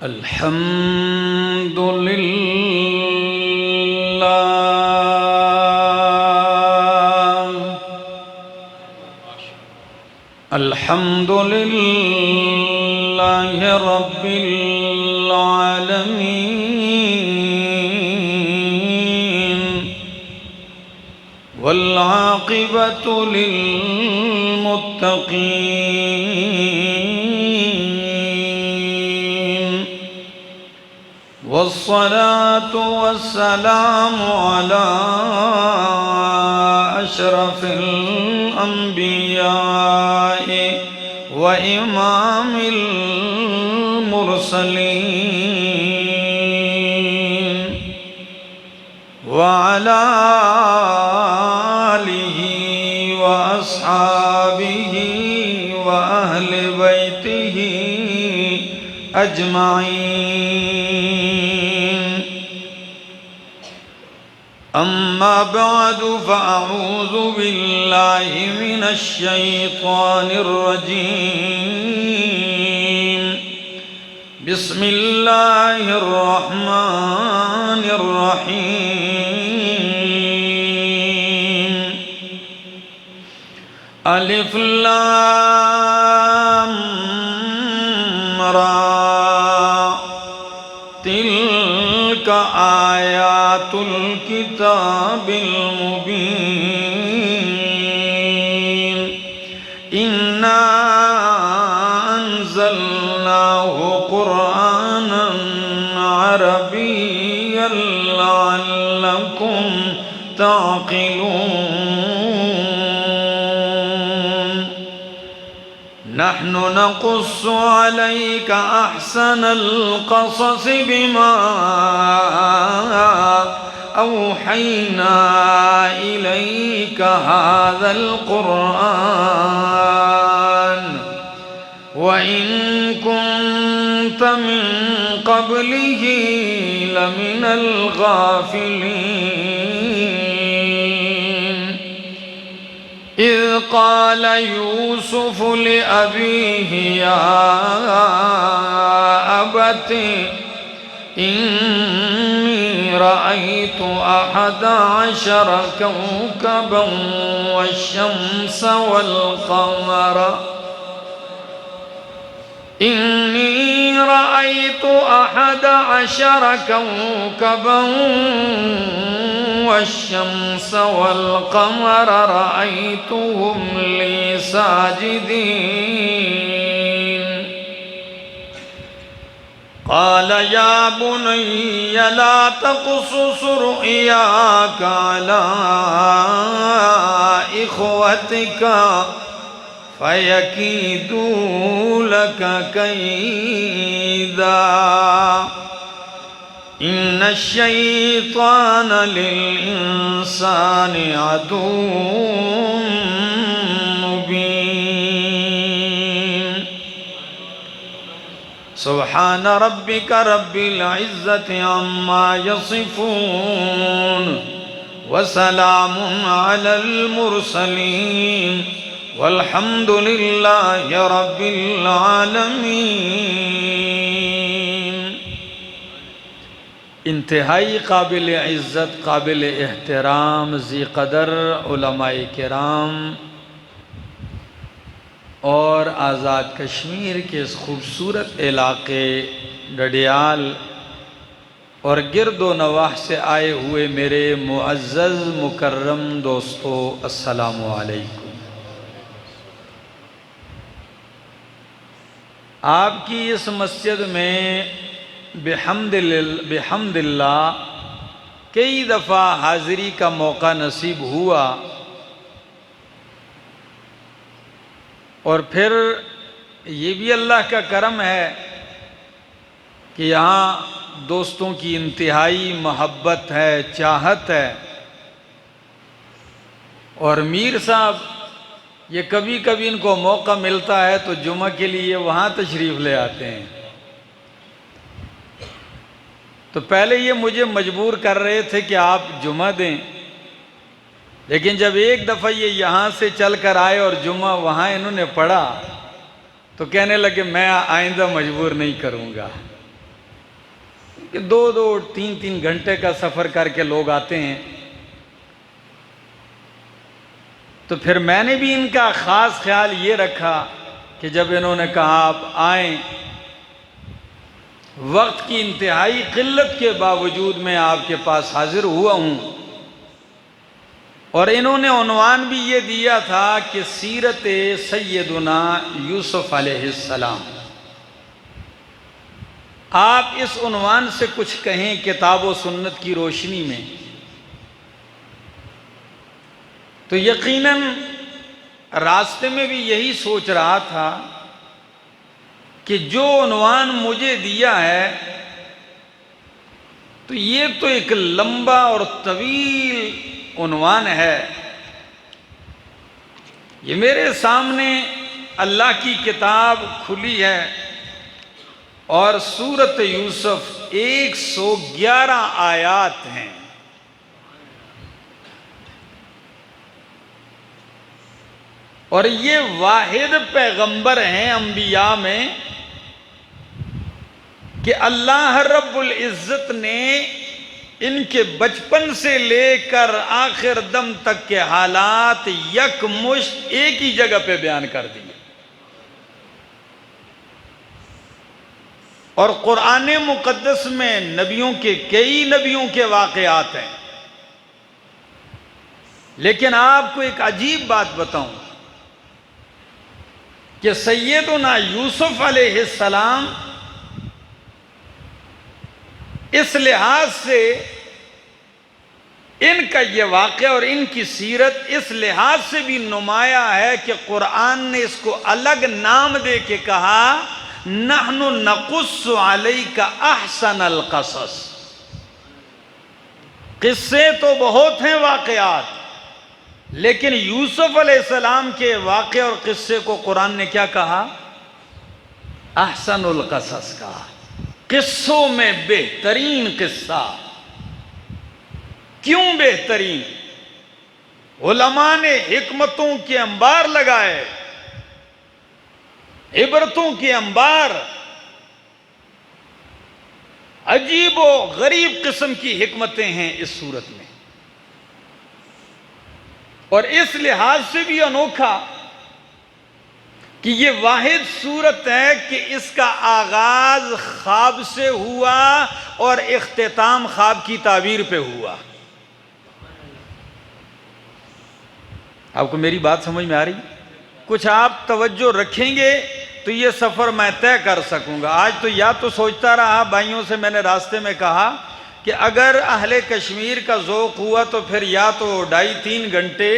الحمد للہ الحمد للہ رب العالمین والعاقبۃ للمتقین والصلاة والسلام على أشرف الأنبياء وإمام المرسلين وعلى آله وأصحابه وأهل بيته أجمعين. أما بعد فأعوذ بالله من الشيطان الرجيم. بسم الله الرحمن الرحيم. ألف لام را تلك آيات الكتاب المبين. إنا أنزلناه قرآنا عربيا لعلكم تعقلون. نحن نقص عليك أحسن القصص بما أوحينا إليك هذا القرآن وإن كنت من قبله لمن الغافلين. إذ قال يوسف لأبيه يا أبت إني رأيت 11 كوكبا والشمس والقمر إني رأيت 11 كوكبا والشمس والقمر رأيتهم لي ساجدين. قال يا بني لا تقصص رؤياك على إخوتك فيكيدوا لك كيدا. إن الشيطان للإنسان عدو مبين. سبحان ربك رب العزة عما يصفون وسلام على المرسلين والحمد لله رب العالمين. انتہائی قابل عزت، قابل احترام، ذی قدر علماء کرام اور آزاد کشمیر کے اس خوبصورت علاقے ڈڈیال اور گرد و نواح سے آئے ہوئے میرے معزز مکرم دوستو، السلام علیکم. آپ کی اس مسجد میں بحمد اللہ کئی دفعہ حاضری کا موقع نصیب ہوا اور پھر یہ بھی اللہ کا کرم ہے کہ یہاں دوستوں کی انتہائی محبت ہے، چاہت ہے. اور میر صاحب یہ کبھی کبھی ان کو موقع ملتا ہے تو جمعہ کے لیے وہاں تشریف لے آتے ہیں. تو پہلے یہ مجھے مجبور کر رہے تھے کہ آپ جمعہ دیں، لیکن جب ایک دفعہ یہ یہاں سے چل کر آئے اور جمعہ وہاں انہوں نے پڑھا تو کہنے لگے میں آئندہ مجبور نہیں کروں گا. کہ 2-3 گھنٹے کا سفر کر کے لوگ آتے ہیں، تو پھر میں نے بھی ان کا خاص خیال یہ رکھا کہ جب انہوں نے کہا آپ آئیں، وقت کی انتہائی قلت کے باوجود میں آپ کے پاس حاضر ہوا ہوں، اور انہوں نے عنوان بھی یہ دیا تھا کہ سیرت سیدنا یوسف علیہ السلام۔ آپ اس عنوان سے کچھ کہیں کتاب و سنت کی روشنی میں، تو یقیناً راستے میں بھی یہی سوچ رہا تھا کہ جو عنوان مجھے دیا ہے تو یہ تو ایک لمبا اور طویل عنوان ہے، یہ میرے سامنے اللہ کی کتاب کھلی ہے اور سورۃ یوسف 111 آیات ہیں، اور یہ واحد پیغمبر ہیں انبیاء میں کہ اللہ رب العزت نے ان کے بچپن سے لے کر آخر دم تک کے حالات یکمشت ایک ہی جگہ پہ بیان کر دیے، اور قرآن مقدس میں کئی نبیوں کے واقعات ہیں، لیکن آپ کو ایک عجیب بات بتاؤں کہ سیدنا یوسف علیہ السلام اس لحاظ سے ان کا یہ واقعہ اور ان کی سیرت اس لحاظ سے بھی نمایاں ہے کہ قرآن نے اس کو الگ نام دے کے کہا نحن نقص علیک احسن القصص۔ قصے تو بہت ہیں واقعات، لیکن یوسف علیہ السلام کے واقعے اور قصے کو قرآن نے کیا کہا؟ احسن القصص کہا، قصوں میں بہترین قصہ۔ کیوں بہترین؟ علماء نے حکمتوں کے انبار لگائے، عبرتوں کے انبار، عجیب و غریب قسم کی حکمتیں ہیں اس صورت میں، اور اس لحاظ سے بھی انوکھا کہ یہ واحد صورت ہے کہ اس کا آغاز خواب سے ہوا اور اختتام خواب کی تعبیر پہ ہوا۔ آپ کو میری بات سمجھ میں آ رہی؟ کچھ آپ توجہ رکھیں گے تو یہ سفر میں طے کر سکوں گا۔ آج تو یا تو سوچتا رہا، بھائیوں سے میں نے راستے میں کہا کہ اگر اہل کشمیر کا ذوق ہوا تو پھر یا تو 2.5-3 گھنٹے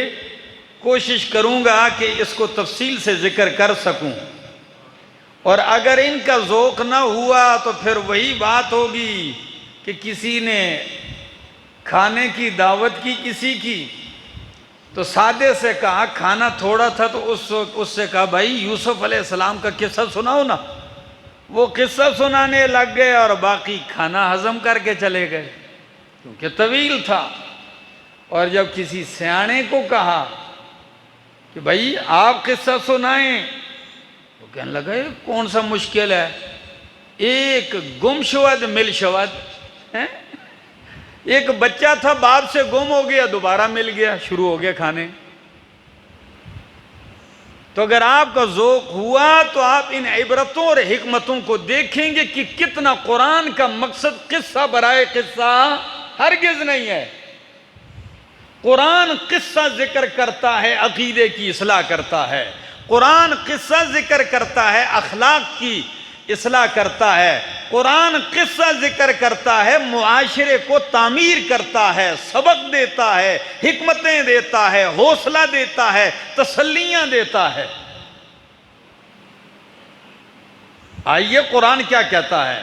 کوشش کروں گا کہ اس کو تفصیل سے ذکر کر سکوں، اور اگر ان کا ذوق نہ ہوا تو پھر وہی بات ہوگی کہ کسی نے کھانے کی دعوت کی کسی کی، تو سادے سے کہا کھانا تھوڑا تھا تو اس سے کہا بھائی یوسف علیہ السلام کا قصہ سناؤ نا، وہ قصہ سنانے لگ گئے اور باقی کھانا ہضم کر کے چلے گئے کیونکہ طویل تھا۔ اور جب کسی سیانے کو کہا کہ بھائی آپ قصہ سنائیں، وہ کہنے لگا یہ کون سا مشکل ہے، ایک گم شود مل شود، ایک بچہ تھا باپ سے گم ہو گیا دوبارہ مل گیا، شروع ہو گیا کھانے۔ تو اگر آپ کا ذوق ہوا تو آپ ان عبرتوں اور حکمتوں کو دیکھیں گے کہ کتنا قرآن کا مقصد قصہ برائے قصہ ہرگز نہیں ہے۔ قرآن قصہ ذکر کرتا ہے عقیدے کی اصلاح کرتا ہے، قرآن قصہ ذکر کرتا ہے اخلاق کی اصلاح کرتا ہے، قرآن قصہ ذکر کرتا ہے معاشرے کو تعمیر کرتا ہے، سبق دیتا ہے، حکمتیں دیتا ہے، حوصلہ دیتا ہے، تسلیاں دیتا ہے۔ آئیے قرآن کیا کہتا ہے،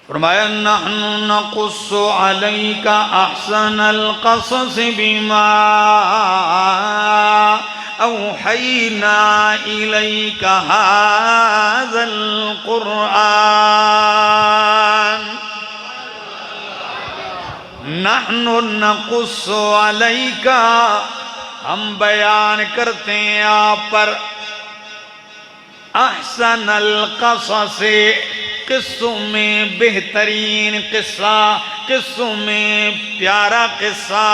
فرمایا نحن نقص علیک احسن القصص بما اوحینا الیک ھذا القرآن، نحن نقص علیک، ہم بیان کرتے ہیں آپ پر، احسن القصص، قصوں میں بہترین قصہ، قصوں میں پیارا قصہ،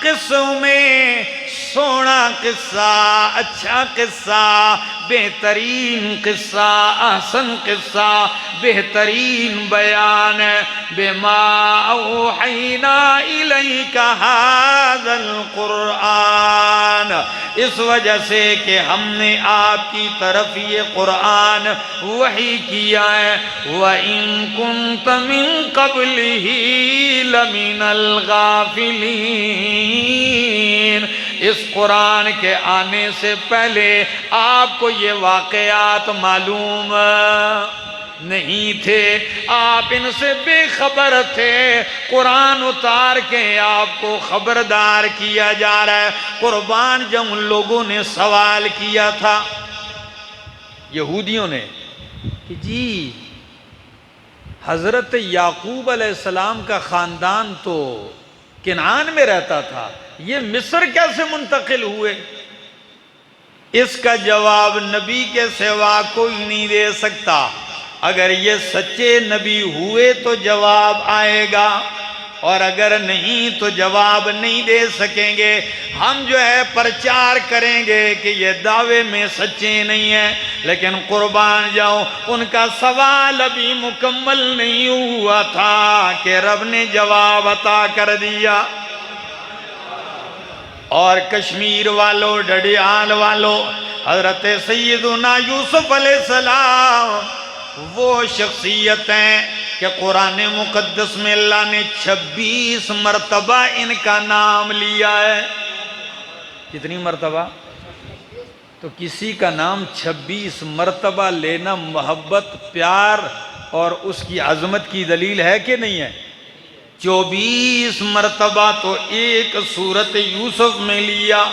قصوں میں سونا قصہ، اچھا قصہ، بہترین قصہ، احسن قصہ، بہترین بیان ہے۔ بما اوحینا الیک ھذا القرآن، اس وجہ سے کہ ہم نے آپ کی طرف یہ قرآن وحی کیا ہے۔ وَإِن كُنتَ مِن قَبْلِهِ لَمِنَ الْغَافِلِينَ، اس قرآن کے آنے سے پہلے آپ کو یہ واقعات معلوم نہیں تھے، آپ ان سے بے خبر تھے۔ قرآن اتار کے آپ کو خبردار کیا جا رہا ہے۔ قربان جب ان لوگوں نے سوال کیا تھا، یہودیوں نے، کہ جی حضرت یعقوب علیہ السلام کا خاندان تو کنعان میں رہتا تھا، یہ مصر کیسے منتقل ہوئے؟ اس کا جواب نبی کے سوا کوئی نہیں دے سکتا۔ اگر یہ سچے نبی ہوئے تو جواب آئے گا، اور اگر نہیں تو جواب نہیں دے سکیں گے۔ ہم جو ہے پرچار کریں گے کہ یہ دعوے میں سچے نہیں ہیں، لیکن قربان جاؤ ان کا سوال ابھی مکمل نہیں ہوا تھا کہ رب نے جواب عطا کر دیا۔ اور کشمیر والوں، ڈڈیال والوں، حضرت سیدنا یوسف علیہ السلام وہ شخصیت ہیں کہ قرآن مقدس میں اللہ نے 26 مرتبہ ان کا نام لیا ہے۔ کتنی مرتبہ؟ تو کسی کا نام 26 مرتبہ لینا محبت، پیار اور اس کی عظمت کی دلیل ہے کہ نہیں ہے؟ 24 مرتبہ تو ایک سورت یوسف میں لیا،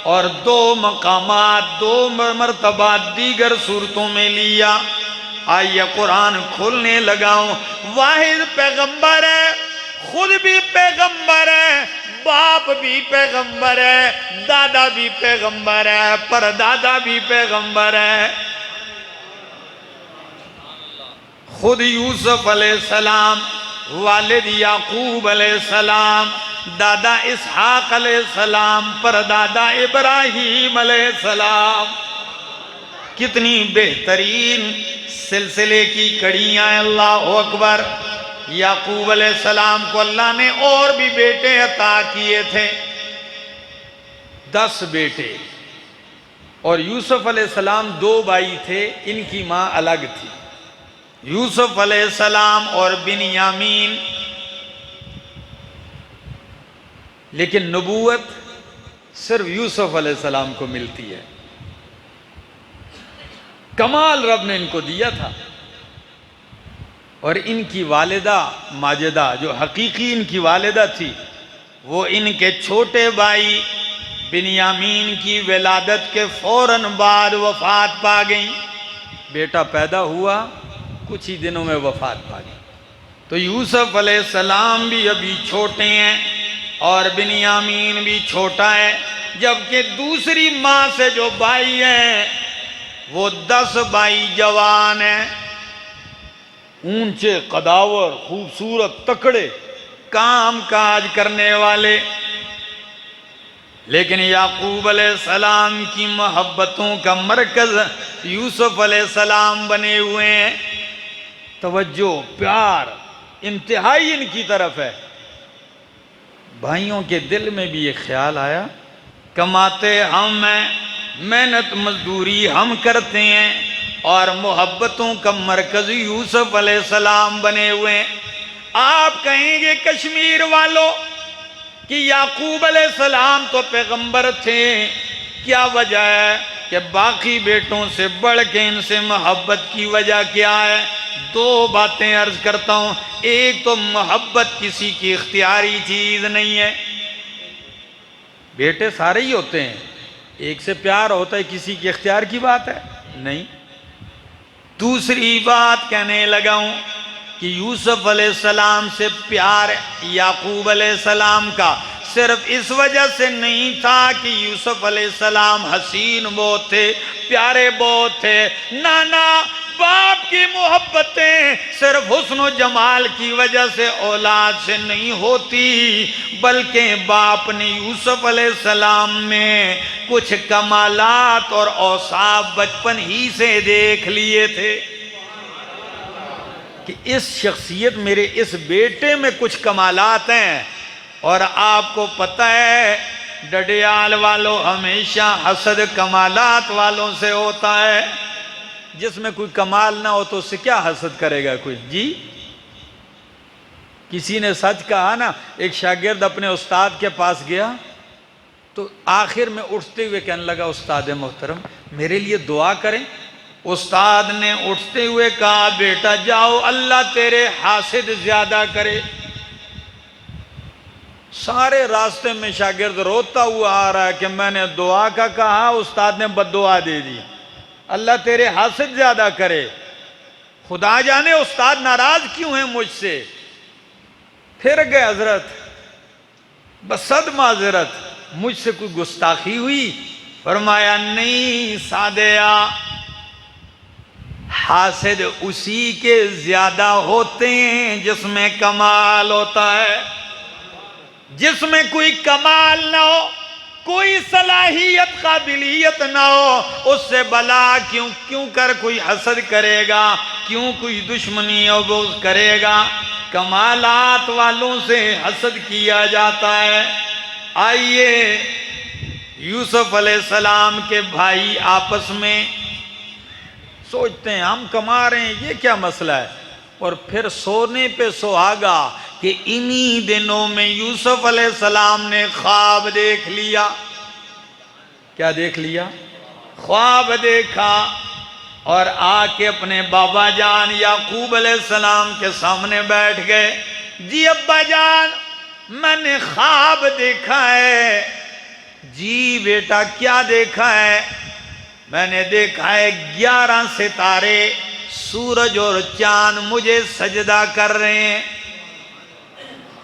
اور 2 مقامات 2 مرتبہ دیگر سورتوں میں لیا۔ آئیے قرآن کھولنے لگاؤں۔ واحد پیغمبر ہے، خود بھی پیغمبر ہے، باپ بھی پیغمبر ہے، دادا بھی پیغمبر ہے، پردادا بھی پیغمبر ہے۔ خود یوسف علیہ السلام، والد یعقوب علیہ السلام، دادا اسحاق علیہ السلام، پردادا ابراہیم علیہ السلام۔ کتنی بہترین سلسلے کی کڑیاں ہیں، اللہ اکبر۔ یعقوب علیہ السلام کو اللہ نے اور بھی بیٹے عطا کیے تھے، 10 بیٹے، اور یوسف علیہ السلام 2 بھائی تھے، ان کی ماں الگ تھی، یوسف علیہ السلام اور بنیامین۔ لیکن نبوت صرف یوسف علیہ السلام کو ملتی ہے، کمال رب نے ان کو دیا تھا۔ اور ان کی والدہ ماجدہ، جو حقیقی ان کی والدہ تھی، وہ ان کے چھوٹے بھائی بنیامین کی ولادت کے فوراً بعد وفات پا گئیں۔ بیٹا پیدا ہوا، کچھ ہی دنوں میں وفات پا گئی۔ تو یوسف علیہ السلام بھی ابھی چھوٹے ہیں، اور بنیامین بھی چھوٹا ہے، جبکہ دوسری ماں سے جو بھائی ہیں وہ 10 بھائی جوان ہیں، اونچے قداور، خوبصورت، تکڑے، کام کاج کرنے والے۔ لیکن یعقوب علیہ السلام کی محبتوں کا مرکز یوسف علیہ السلام بنے ہوئے ہیں۔ توجہ، پیار انتہائی ان کی طرف ہے۔ بھائیوں کے دل میں بھی یہ خیال آیا، کماتے ہم ہیں، محنت مزدوری ہم کرتے ہیں، اور محبتوں کا مرکز یوسف علیہ السلام بنے ہوئے ہیں۔ آپ کہیں گے کشمیر والوں کہ یعقوب علیہ السلام تو پیغمبر تھے، کیا وجہ ہے کہ باقی بیٹوں سے بڑھ کے ان سے محبت کی وجہ کیا ہے؟ 2 باتیں عرض کرتا ہوں۔ ایک تو محبت کسی کی اختیاری چیز نہیں ہے، بیٹے سارے ہی ہوتے ہیں، ایک سے پیار ہوتا ہے، کسی کی اختیار کی بات ہے نہیں۔ دوسری بات کہنے لگا ہوں کہ یوسف علیہ السلام سے پیار یعقوب علیہ السلام کا صرف اس وجہ سے نہیں تھا کہ یوسف علیہ السلام حسین بہت تھے، پیارے بہت تھے، نانا باپ کی محبتیں صرف حسن و جمال کی وجہ سے اولاد سے نہیں ہوتی، بلکہ باپ نے یوسف علیہ السلام میں کچھ کمالات اور اوصاف بچپن ہی سے دیکھ لیے تھے کہ اس شخصیت میرے اس بیٹے میں کچھ کمالات ہیں۔ اور آپ کو پتہ ہے ڈڈیال والوں ہمیشہ حسد کمالات والوں سے ہوتا ہے، جس میں کوئی کمال نہ ہو تو اس سے کیا حسد کرے گا کوئی؟ جی کسی نے سچ کہا نا، ایک شاگرد اپنے استاد کے پاس گیا تو آخر میں اٹھتے ہوئے کہنے لگا استاد محترم میرے لیے دعا کریں۔ استاد نے اٹھتے ہوئے کہا بیٹا جاؤ اللہ تیرے حاسد زیادہ کرے۔ سارے راستے میں شاگرد روتا ہوا آ رہا ہے کہ میں نے دعا کا کہا استاد نے بد دعا دے دی، اللہ تیرے حاسد زیادہ کرے۔ خدا جانے استاد ناراض کیوں ہیں مجھ سے۔ پھر گئے حضرت بصد معذرت مجھ سے کوئی گستاخی ہوئی؟ فرمایا نہیں سادیا، حاسد اسی کے زیادہ ہوتے ہیں جس میں کمال ہوتا ہے۔ جس میں کوئی کمال نہ ہو، کوئی صلاحیت قابلیت نہ ہو، اس سے بلا کیوں کر کوئی حسد کرے گا، کیوں کوئی دشمنی اور بغض کرے گا؟ کمالات والوں سے حسد کیا جاتا ہے۔ آئیے یوسف علیہ السلام کے بھائی آپس میں سوچتے ہیں ہم کما رہے ہیں یہ کیا مسئلہ ہے، اور پھر سونے پہ سہاگا کہ انہی دنوں میں یوسف علیہ السلام نے خواب دیکھ لیا۔ کیا دیکھ لیا؟ خواب دیکھا، اور آ کے اپنے بابا جان یعقوب علیہ السلام کے سامنے بیٹھ گئے۔ جی ابا جان میں نے خواب دیکھا ہے۔ جی بیٹا کیا دیکھا ہے؟ میں نے دیکھا ہے 11 ستارے سورج اور چاند مجھے سجدہ کر رہے ہیں۔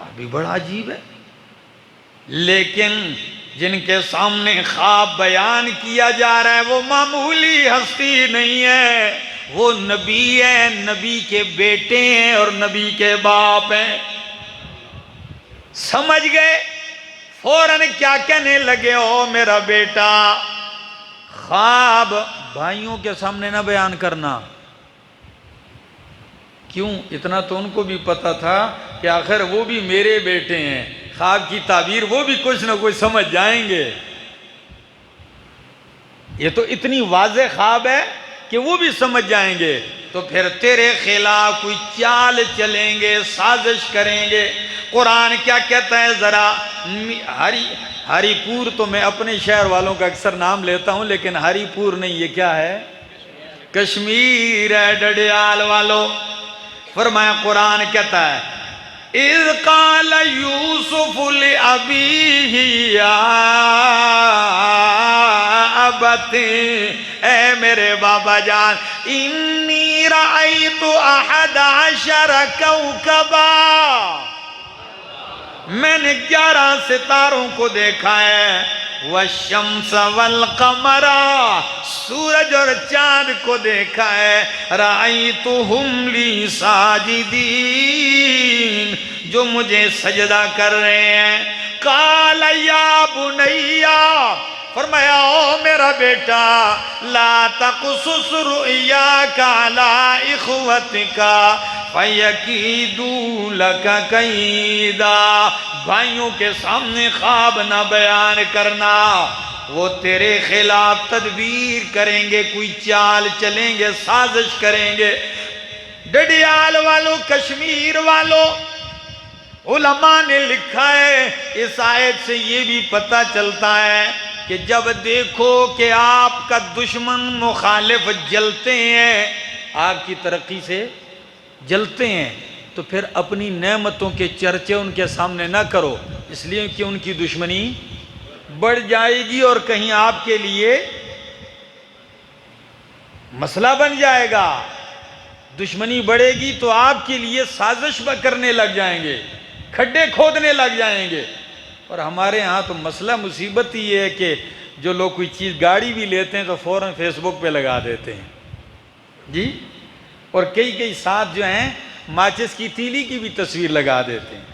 ابھی بڑا عجیب ہے، لیکن جن کے سامنے خواب بیان کیا جا رہا ہے وہ معمولی ہستی نہیں ہے، وہ نبی ہیں، نبی کے بیٹے ہیں اور نبی کے باپ ہیں۔ سمجھ گئے؟ فوراً کیا کہنے لگے؟ او میرا بیٹا خواب بھائیوں کے سامنے نہ بیان کرنا۔ کیوں؟ اتنا تو ان کو بھی پتا تھا کہ آخر وہ بھی میرے بیٹے ہیں، خواب کی تعبیر وہ بھی کچھ نہ کچھ سمجھ جائیں گے۔ یہ تو اتنی واضح خواب ہے کہ وہ بھی سمجھ جائیں گے، تو پھر تیرے خلاف کوئی چال چلیں گے، سازش کریں گے۔ قرآن کیا کہتا ہے ذرا؟ ہری پور تو میں اپنے شہر والوں کا اکثر نام لیتا ہوں، لیکن ہری پور نہیں، یہ کیا ہے؟ کشمیر ہے ڈڈیال والوں۔ فرمایا قرآن کہتا ہے اِذْ قَالَ يُوسُفُ لِأَبِيهِ يَا أَبَتِ، اے میرے بابا جان إِنِّي رَأَيْتُ أَحَدَ عَشَرَ كَوْكَبًا، میں نے 11 ستاروں کو دیکھا ہے، والشمس والقمر، سورج اور چاند کو دیکھا ہے، رأیتہم لی ساجدین، جو مجھے سجدہ کر رہے ہیں۔ قال یا بنیا، فرمایا او میرا بیٹا، لا تقصص رؤیاک علی اخوتک فیکیدوا لک کیدا، بھائیوں کے سامنے خواب نہ بیان کرنا، وہ تیرے خلاف تدبیر کریں گے، کوئی چال چلیں گے، سازش کریں گے۔ ڈڈیال والوں، کشمیر والوں، علماء نے لکھا ہے اس آیت سے یہ بھی پتہ چلتا ہے کہ جب دیکھو کہ آپ کا دشمن مخالف جلتے ہیں، آپ کی ترقی سے جلتے ہیں، تو پھر اپنی نعمتوں کے چرچے ان کے سامنے نہ کرو، اس لیے کہ ان کی دشمنی بڑھ جائے گی اور کہیں آپ کے لیے مسئلہ بن جائے گا۔ دشمنی بڑھے گی تو آپ کے لیے سازش کرنے لگ جائیں گے، کھڈے کھودنے لگ جائیں گے، اور ہمارے ہاں تو مسئلہ مصیبت ہی ہے کہ جو لوگ کوئی چیز گاڑی بھی لیتے ہیں تو فوراً فیس بک پہ لگا دیتے ہیں جی، اور کئی ساتھ جو ہیں ماچس کی تیلی کی بھی تصویر لگا دیتے ہیں.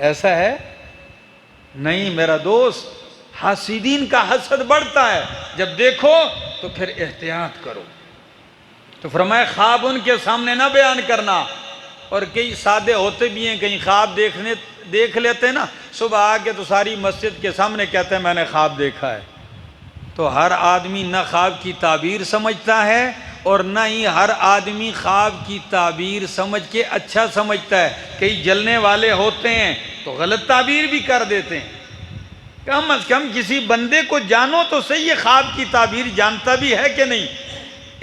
ایسا ہے نہیں میرا دوست. حاسدین کا حسد بڑھتا ہے، جب دیکھو تو پھر احتیاط کرو. تو فرمایا خواب ان کے سامنے نہ بیان کرنا. اور کئی سادے ہوتے بھی ہیں، کہیں خواب دیکھ لیتے ہیں نا، صبح آ کے تو ساری مسجد کے سامنے کہتے ہیں میں نے خواب دیکھا ہے. تو ہر آدمی نہ خواب کی تعبیر سمجھتا ہے اور نہ ہی ہر آدمی خواب کی تعبیر سمجھ کے اچھا سمجھتا ہے. کئی جلنے والے ہوتے ہیں تو غلط تعبیر بھی کر دیتے ہیں. کم از کم کسی بندے کو جانو تو صحیح ہے خواب کی تعبیر جانتا بھی ہے کہ نہیں.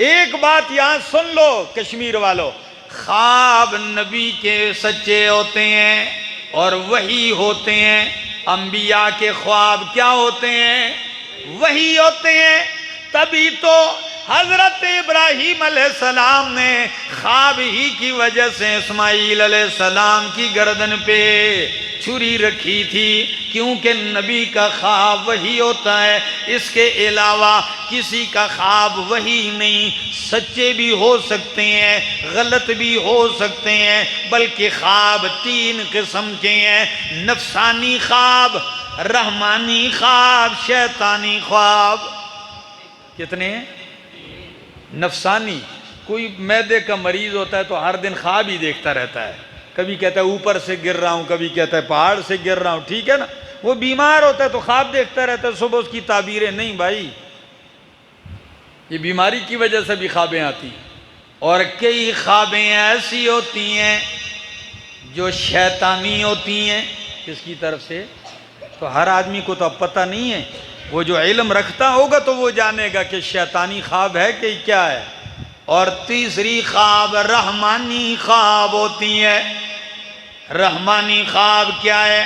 ایک بات یہاں سن لو کشمیر والو، خواب نبی کے سچے ہوتے ہیں اور وحی ہوتے ہیں. انبیاء کے خواب کیا ہوتے ہیں؟ وحی ہوتے ہیں. تبھی تو حضرت ابراہیم علیہ السلام نے خواب ہی کی وجہ سے اسماعیل علیہ السلام کی گردن پہ چھری رکھی تھی، کیونکہ نبی کا خواب وحی ہوتا ہے. اس کے علاوہ کسی کا خواب وحی نہیں. سچے بھی ہو سکتے ہیں، غلط بھی ہو سکتے ہیں، بلکہ خواب 3 قسم کے ہیں: نفسانی خواب، رحمانی خواب، شیطانی خواب. کتنے ہیں؟ نفسانی، کوئی معدے کا مریض ہوتا ہے تو ہر دن خواب ہی دیکھتا رہتا ہے. کبھی کہتا ہے اوپر سے گر رہا ہوں، کبھی کہتا ہے پہاڑ سے گر رہا ہوں. ٹھیک ہے نا، وہ بیمار ہوتا ہے تو خواب دیکھتا رہتا ہے. صبح اس کی تعبیریں نہیں بھائی، یہ بیماری کی وجہ سے بھی خوابیں آتی ہیں. اور کئی خوابیں ایسی ہوتی ہیں جو شیطانی ہوتی ہیں. کس کی طرف سے؟ تو ہر آدمی کو تو اب پتہ نہیں ہے. وہ جو علم رکھتا ہوگا تو وہ جانے گا کہ شیطانی خواب ہے کہ کیا ہے. اور تیسری خواب رحمانی خواب ہوتی ہے. رحمانی خواب کیا ہے؟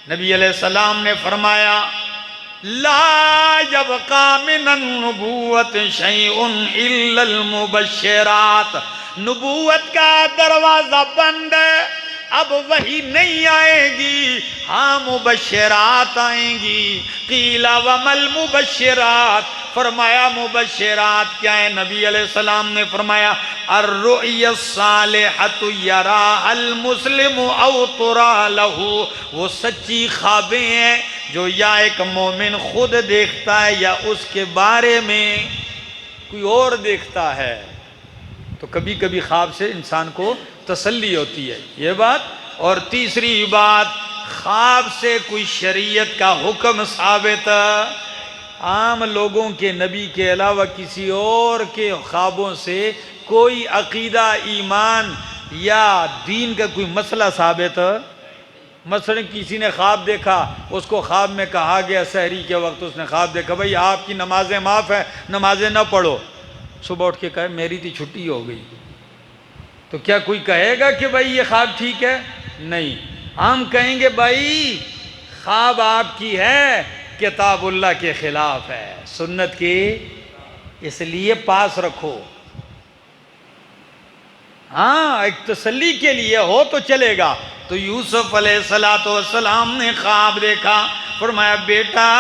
نبی علیہ السلام نے فرمایا لا یبقى من النبوت شیء الا المبشرات. نبوت کا دروازہ بند ہے، اب وحی نہیں آئے گی، ہاں مبشرات آئیں گی. قیل وما المبشرات، فرمایا مبشرات کیا ہے؟ نبی علیہ السلام نے فرمایا الرؤیا الصالحۃ یراها المسلم او ترى له. وہ سچی خوابیں ہیں جو یا ایک مومن خود دیکھتا ہے یا اس کے بارے میں کوئی اور دیکھتا ہے. تو کبھی کبھی خواب سے انسان کو تسلی ہوتی ہے، یہ بات. اور تیسری بات، خواب سے کوئی شریعت کا حکم ثابت. عام لوگوں کے نبی کے علاوہ کسی اور کے خوابوں سے کوئی عقیدہ، ایمان یا دین کا کوئی مسئلہ ثابت. مثلا کسی نے خواب دیکھا، اس کو خواب میں کہا گیا سحری کے وقت اس نے خواب دیکھا بھئی آپ کی نمازیں معاف ہیں، نمازیں نہ پڑھو. صبح اٹھ کے کہے میری تھی چھٹی ہو گئی. تو کیا کوئی کہے گا کہ بھائی یہ خواب ٹھیک ہے؟ نہیں. ہم کہیں گے بھائی خواب آپ کی ہے، کتاب اللہ کے خلاف ہے، سنت کی، اس لیے پاس رکھو. ہاں ایک تسلی کے لیے ہو تو چلے گا. تو یوسف علیہ السلام نے خواب دیکھا، فرمایا بیٹا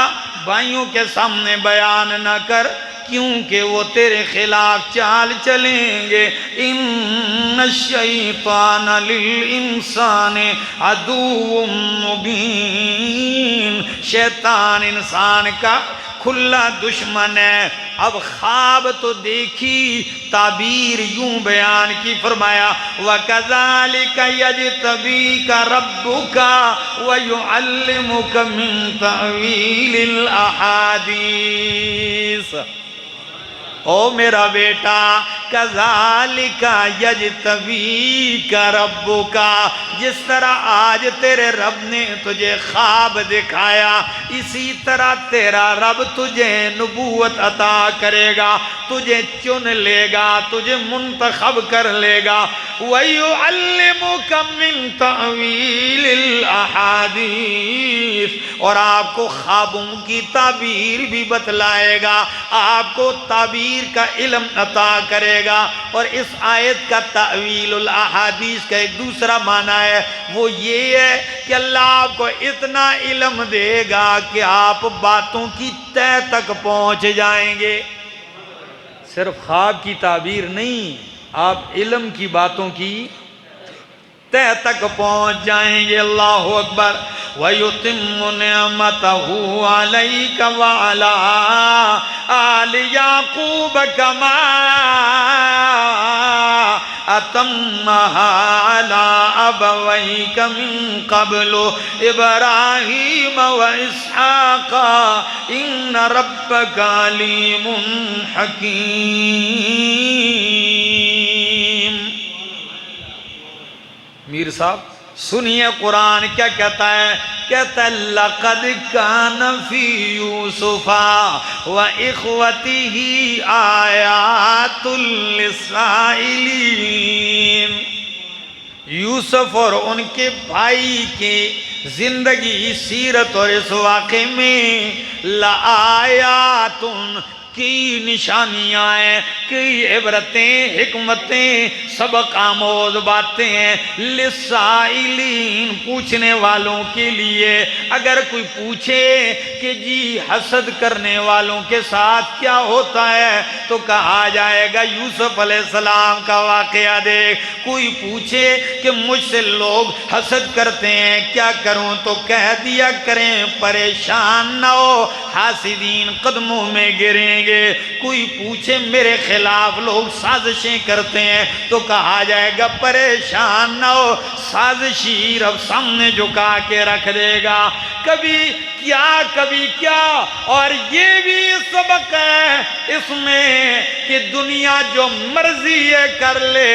بھائیوں کے سامنے بیان نہ کر کیونکہ وہ تیرے خلاف چال چلیں گے. ان الشیطان للانسان عدو مبین، شیطان انسان کا کھلا دشمن ہے. اب خواب تو دیکھی، تعبیر یوں بیان کی، فرمایا وَكَذَلِكَ يَجْتَبِيكَ رَبُّكَ وَيُعَلِّمُكَ مِن تَأْوِيلِ الْأَحَادِيثِ. او میرا بیٹا کذالک یجتبیک ربک، جس طرح آج تیرے رب نے تجھے خواب دکھایا اسی طرح تیرا رب تجھے نبوت عطا کرے گا، تجھے چن لے گا، تجھے منتخب کر لے گا. وَيُعَلِّمُكَ مِن تَأْوِيلِ الْأَحَادِيثِ، اور آپ کو خوابوں کی تعبیر بھی بتلائے گا، آپ کو تعبیر تعبیر کا علم عطا کرے گا۔ اور اس آیت کا تأویل الاحادیث کا ایک دوسرا معنی ہے، وہ یہ ہے کہ اللہ آپ کو اتنا علم دے گا کہ آپ باتوں کی تہ تک پہنچ جائیں گے۔ صرف خواب کی تعبیر نہیں، آپ علم کی باتوں کی تہ تک پہنچ جائیں گے۔ اللہ اکبر۔ وَيُتِمُّ نِعْمَتَهُ عَلَيْكَ وَعَلَىٰ آلِ يَعْقُوبَ كَمَا أَتَمَّهَا عَلَىٰ أَبَوَيْكَ مِن قَبْلُ إِبْرَاهِيمَ وَإِسْحَاقَ إِنَّ رَبَّكَ عَلِيمٌ حَكِيمٌ۔ میر صاحب سنیے قرآن کیا کہتا ہے، کہتا ہے لَقَدْ كَانَ فِي يُوسُفَ وَإِخْوَتِهِ آيَاتٌ لِّلسَّائِلِينَ۔ یوسف اور ان کے بھائی کی زندگی، سیرت اور اس واقعے میں لآیات کی نشانیاں ہیں، کئی عبرتیں، حکمتیں، سبق آموز باتیں ہیں للسائلین، پوچھنے والوں کے لیے۔ اگر کوئی پوچھے کہ جی حسد کرنے والوں کے ساتھ کیا ہوتا ہے تو کہا جائے گا یوسف علیہ السلام کا واقعہ دیکھ۔ کوئی پوچھے کہ مجھ سے لوگ حسد کرتے ہیں کیا کروں تو کہہ دیا کریں پریشان نہ ہو، حاسدین قدموں میں گریں گے۔ کوئی پوچھے میرے خلاف لوگ سازشیں کرتے ہیں تو کہا جائے گا پریشان نہ ہو، سازشی رب سامنے جھکا کے رکھ دے گا۔ کبھی کیا اور یہ بھی سبق ہے اس میں کہ دنیا جو مرضی ہے کر لے،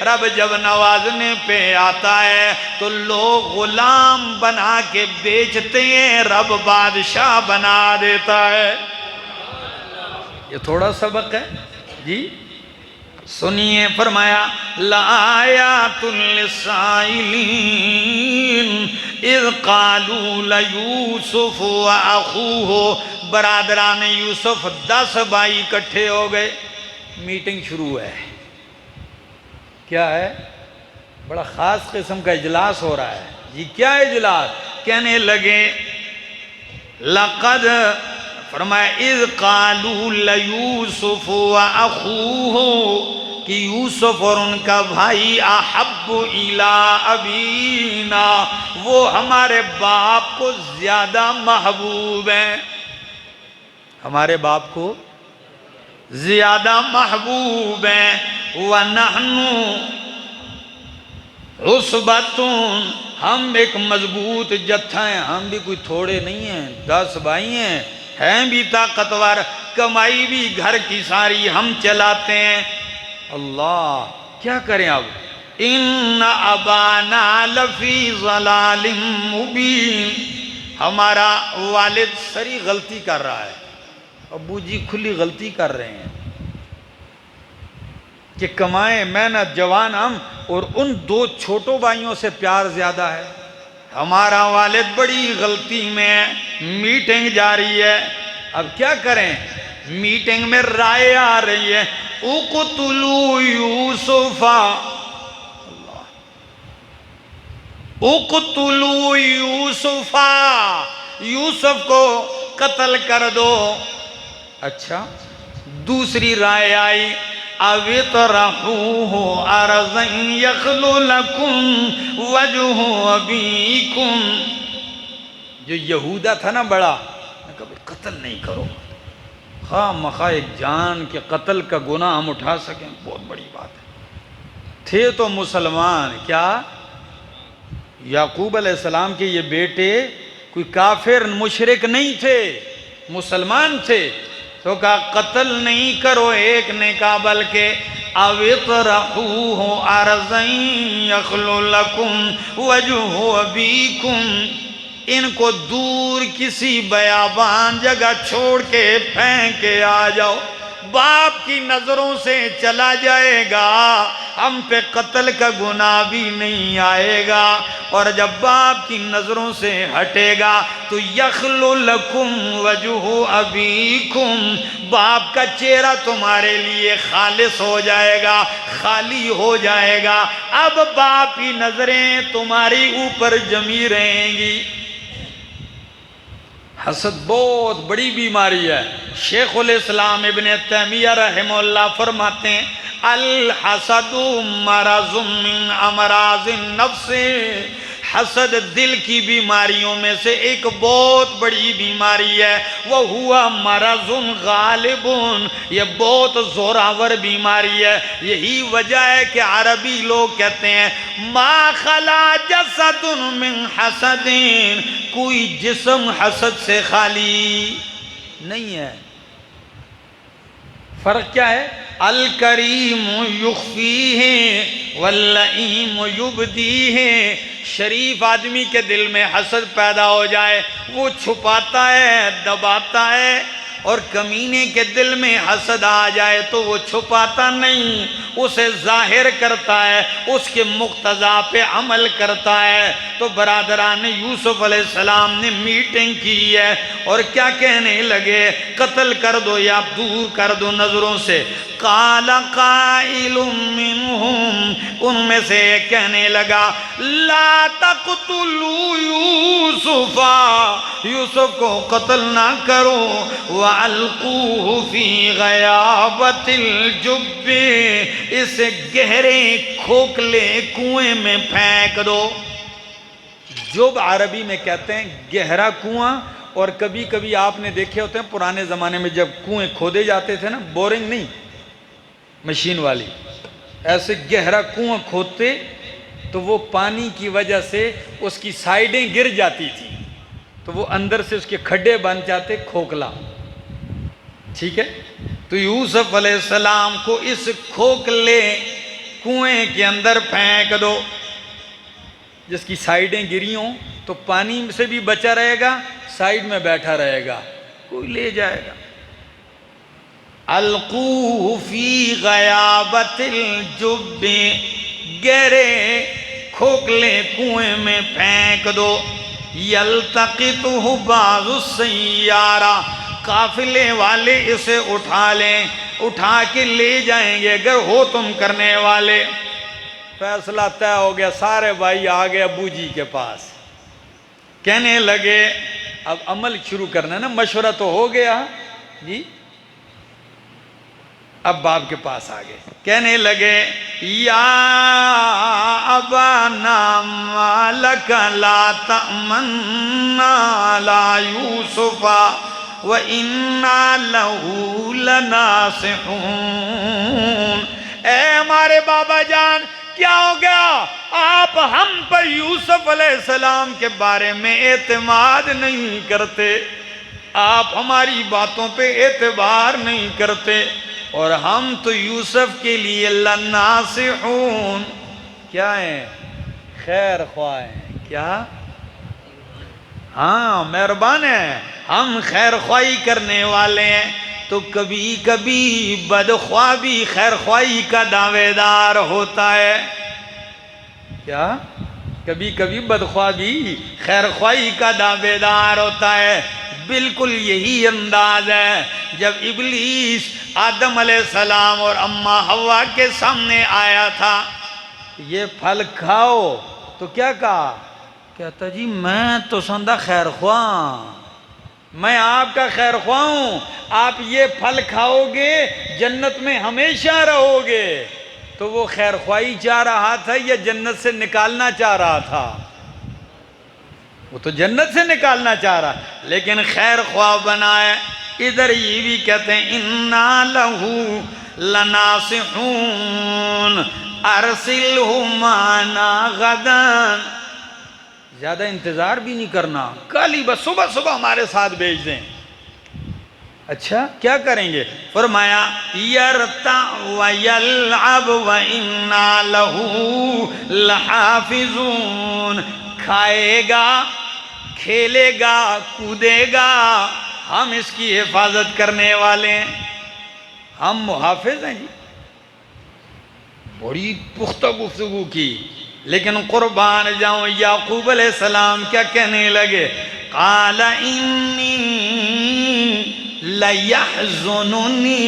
رب جب نوازنے پہ آتا ہے تو لوگ غلام بنا کے بیچتے ہیں، رب بادشاہ بنا دیتا ہے۔ یہ تھوڑا سبق ہے جی، سنیے۔ فرمایا لآیات للسائلین اذ قالوا لیوسف واخوہ۔ برادران یوسف 10 بھائی اکٹھے ہو گئے، میٹنگ شروع ہے۔ کیا ہے؟ بڑا خاص قسم کا اجلاس ہو رہا ہے جی۔ کیا اجلاس؟ کہنے لگے لقد، فرمایا اذ قالوا لیوسف واخوہ، کہ یوسف اور ان کا بھائی احب الی ابینا، وہ ہمارے باپ کو زیادہ محبوب ہیں، ہمارے باپ کو زیادہ محبوب ہیں۔ وَنَحْنُ عُصْبَةٌ، ہم ایک مضبوط جتھا ہیں، ہم بھی کوئی تھوڑے نہیں ہیں، 10 بھائی ہیں بھی طاقتور، کمائی بھی گھر کی ساری ہم چلاتے ہیں۔ اللہ کیا کریں اب؟ ان ابانا لفی ضلال مبین، ہمارا والد سری غلطی کر رہا ہے، ابو جی کھلی غلطی کر رہے ہیں کہ کمائیں محنت جوان ہم، اور ان 2 چھوٹوں بھائیوں سے پیار زیادہ ہے۔ ہمارا والد بڑی غلطی میں ہے۔ میٹنگ جاری ہے، اب کیا کریں؟ میٹنگ میں رائے آ رہی ہے اقتلوا یوسف، اقتلوا یوسف، یوسف کو قتل کر دو۔ اچھا، دوسری رائے آئی اَوِطْرَحُوهُ أَرْضًا يَخْلُ لَكُمْ وَجْهُ أَبِيكُمْ۔ جو یہودہ تھا نا بڑا، میں کہا قتل نہیں کرو، خواہ مخواہ ایک جان کے قتل کا گناہ ہم اٹھا سکیں بہت بڑی بات ہے۔ تھے تو مسلمان، کیا یعقوب علیہ السلام کے یہ بیٹے کوئی کافر مشرک نہیں تھے، مسلمان تھے، تو کہا قتل نہیں کرو ایک نے کہا بلکہ اَوِطْرَحُوهُ أَرْضًا يَخْلُ لَكُمْ وَجْهُ أَبِيكُمْ، ان کو دور کسی بیابان جگہ چھوڑ کے پھینک کے آ جاؤ۔ باپ کی نظروں سے چلا جائے گا ہم پہ قتل کا گناہ بھی نہیں آئے گا، اور جب باپ کی نظروں سے ہٹے گا تو یخلو لکم وجہ ابیکم، باپ کا چہرہ تمہارے لیے خالص ہو جائے گا، خالی ہو جائے گا، اب باپ کی نظریں تمہاری اوپر جمی رہیں گی۔ حسد بہت بڑی بیماری ہے۔ شیخ الاسلام ابن تیمیہ رحمہ اللہ فرماتے ہیں الحسد مرض من امراض النفس، حسد دل کی بیماریوں میں سے ایک بہت بڑی بیماری ہے، وَهُوَ مَرَضٌ غَالِبٌ، یہ بہت زوراور بیماری ہے۔ یہی وجہ ہے کہ عربی لوگ کہتے ہیں ما خلا جسد من حسد، کوئی جسم حسد سے خالی نہیں ہے۔ فرق کیا ہے؟ الکریم یخفیہ واللئیم یبدیہ، شریف آدمی کے دل میں حسد پیدا ہو جائے وہ چھپاتا ہے، دباتا ہے، اور کمینے کے دل میں حسد آ جائے تو وہ چھپاتا نہیں، اسے ظاہر کرتا ہے، اس کے مقتضا پہ عمل کرتا ہے۔ تو برادران یوسف علیہ السلام نے میٹنگ کی ہے اور کیا کہنے لگے؟ قتل کر دو یا دور کر دو نظروں سے۔ قال قائل منہم، ان میں سے ایک کہنے لگا لا تقتلوا یوسف، یوسف کو قتل نہ کرو، وَأَلْقُوهُ فِي غَيَابَتِ الْجُبِّ، اسے گہرے کھوکھلے کنویں میں پھینک دو۔ جب عربی میں کہتے ہیں گہرا کنواں، اور کبھی کبھی آپ نے دیکھے ہوتے ہیں پرانے زمانے میں جب کنویں کھودے جاتے تھے نا، بورنگ نہیں مشین والی، ایسے گہرا کنواں کھودتے تو وہ پانی کی وجہ سے اس کی سائیڈیں گر جاتی تھی تو وہ اندر سے اس کے کھڈے بن جاتے کھوکھلا، ٹھیک ہے؟ تو یوسف علیہ السلام کو اس کھوکھلے کنویں کے اندر پھینک دو، جس کی سائیڈیں گری ہوں تو پانی سے بھی بچا رہے گا، سائیڈ میں بیٹھا رہے گا، کوئی لے جائے گا۔ القوہ فی غیابت الجب، گہرے کھوکھلے کنویں میں پھینک دو۔ یلتقطہ بعض السیارہ، قافلے والے اسے اٹھا لیں، اٹھا کے لے جائیں گے اگر ہو تم کرنے والے۔ فیصلہ طے ہو گیا، سارے بھائی آ گئے ابو جی کے پاس، کہنے لگے اب عمل شروع کرنا ہے نا، مشورہ تو ہو گیا جی، اب باپ کے پاس آ گئے، کہنے لگے یا ابانا ما لک لا تأمنا علی یوسف وَإِنَّا لَهُ لَنَاصِحُونَ، اے ہمارے بابا جان کیا ہو گیا؟ آپ ہم پر یوسف علیہ السلام کے بارے میں اعتماد نہیں کرتے، آپ ہماری باتوں پہ اعتبار نہیں کرتے، اور ہم تو یوسف کے لیے لناصحون، کیا ہیں؟ خیر خواہ ہیں۔ کیا؟ ہاں مہربان ہیں، ہم خیر خواہی کرنے والے ہیں۔ تو کبھی کبھی بدخواہ بھی خیر خواہی کا دعوے دار ہوتا ہے۔ کیا؟ کبھی کبھی بدخواہ بھی خیر خواہی کا دعوے دار ہوتا ہے۔ بالکل یہی انداز ہے جب ابلیس آدم علیہ السلام اور اماں حوا کے سامنے آیا تھا، یہ پھل کھاؤ، تو کیا کہا؟ کہتا جی میں تو سندہ خیر خواہ، میں آپ کا خیر خواہ ہوں، آپ یہ پھل کھاؤ گے جنت میں ہمیشہ رہو گے۔ تو وہ خیر خواہی چاہ رہا تھا یا جنت سے نکالنا چاہ رہا تھا؟ وہ تو جنت سے نکالنا چاہ رہا، لیکن خیر خواہ بنا ہے۔ ادھر یہ بھی کہتے ہیں اِنَّا لَهُ لَنَاصِحُونَ أَرْسِلْهُ مَعَنَا غَدًا، زیادہ انتظار بھی نہیں کرنا، کل ہی بس صبح صبح ہمارے ساتھ بھیج دیں۔ اچھا کیا کریں گے؟ فرمایا یرتع ویلعب وَإِنَّا لَهُ لَحَافِظُونَ، کھائے گا، کھیلے گا، کودے گا، ہم اس کی حفاظت کرنے والے ہیں۔ ہم محافظ ہیں جی، بڑی پختہ گفتگو کی، لیکن قربان جاؤں یعقوب علیہ السلام کیا کہنے لگے؟ قال انی لیحزننی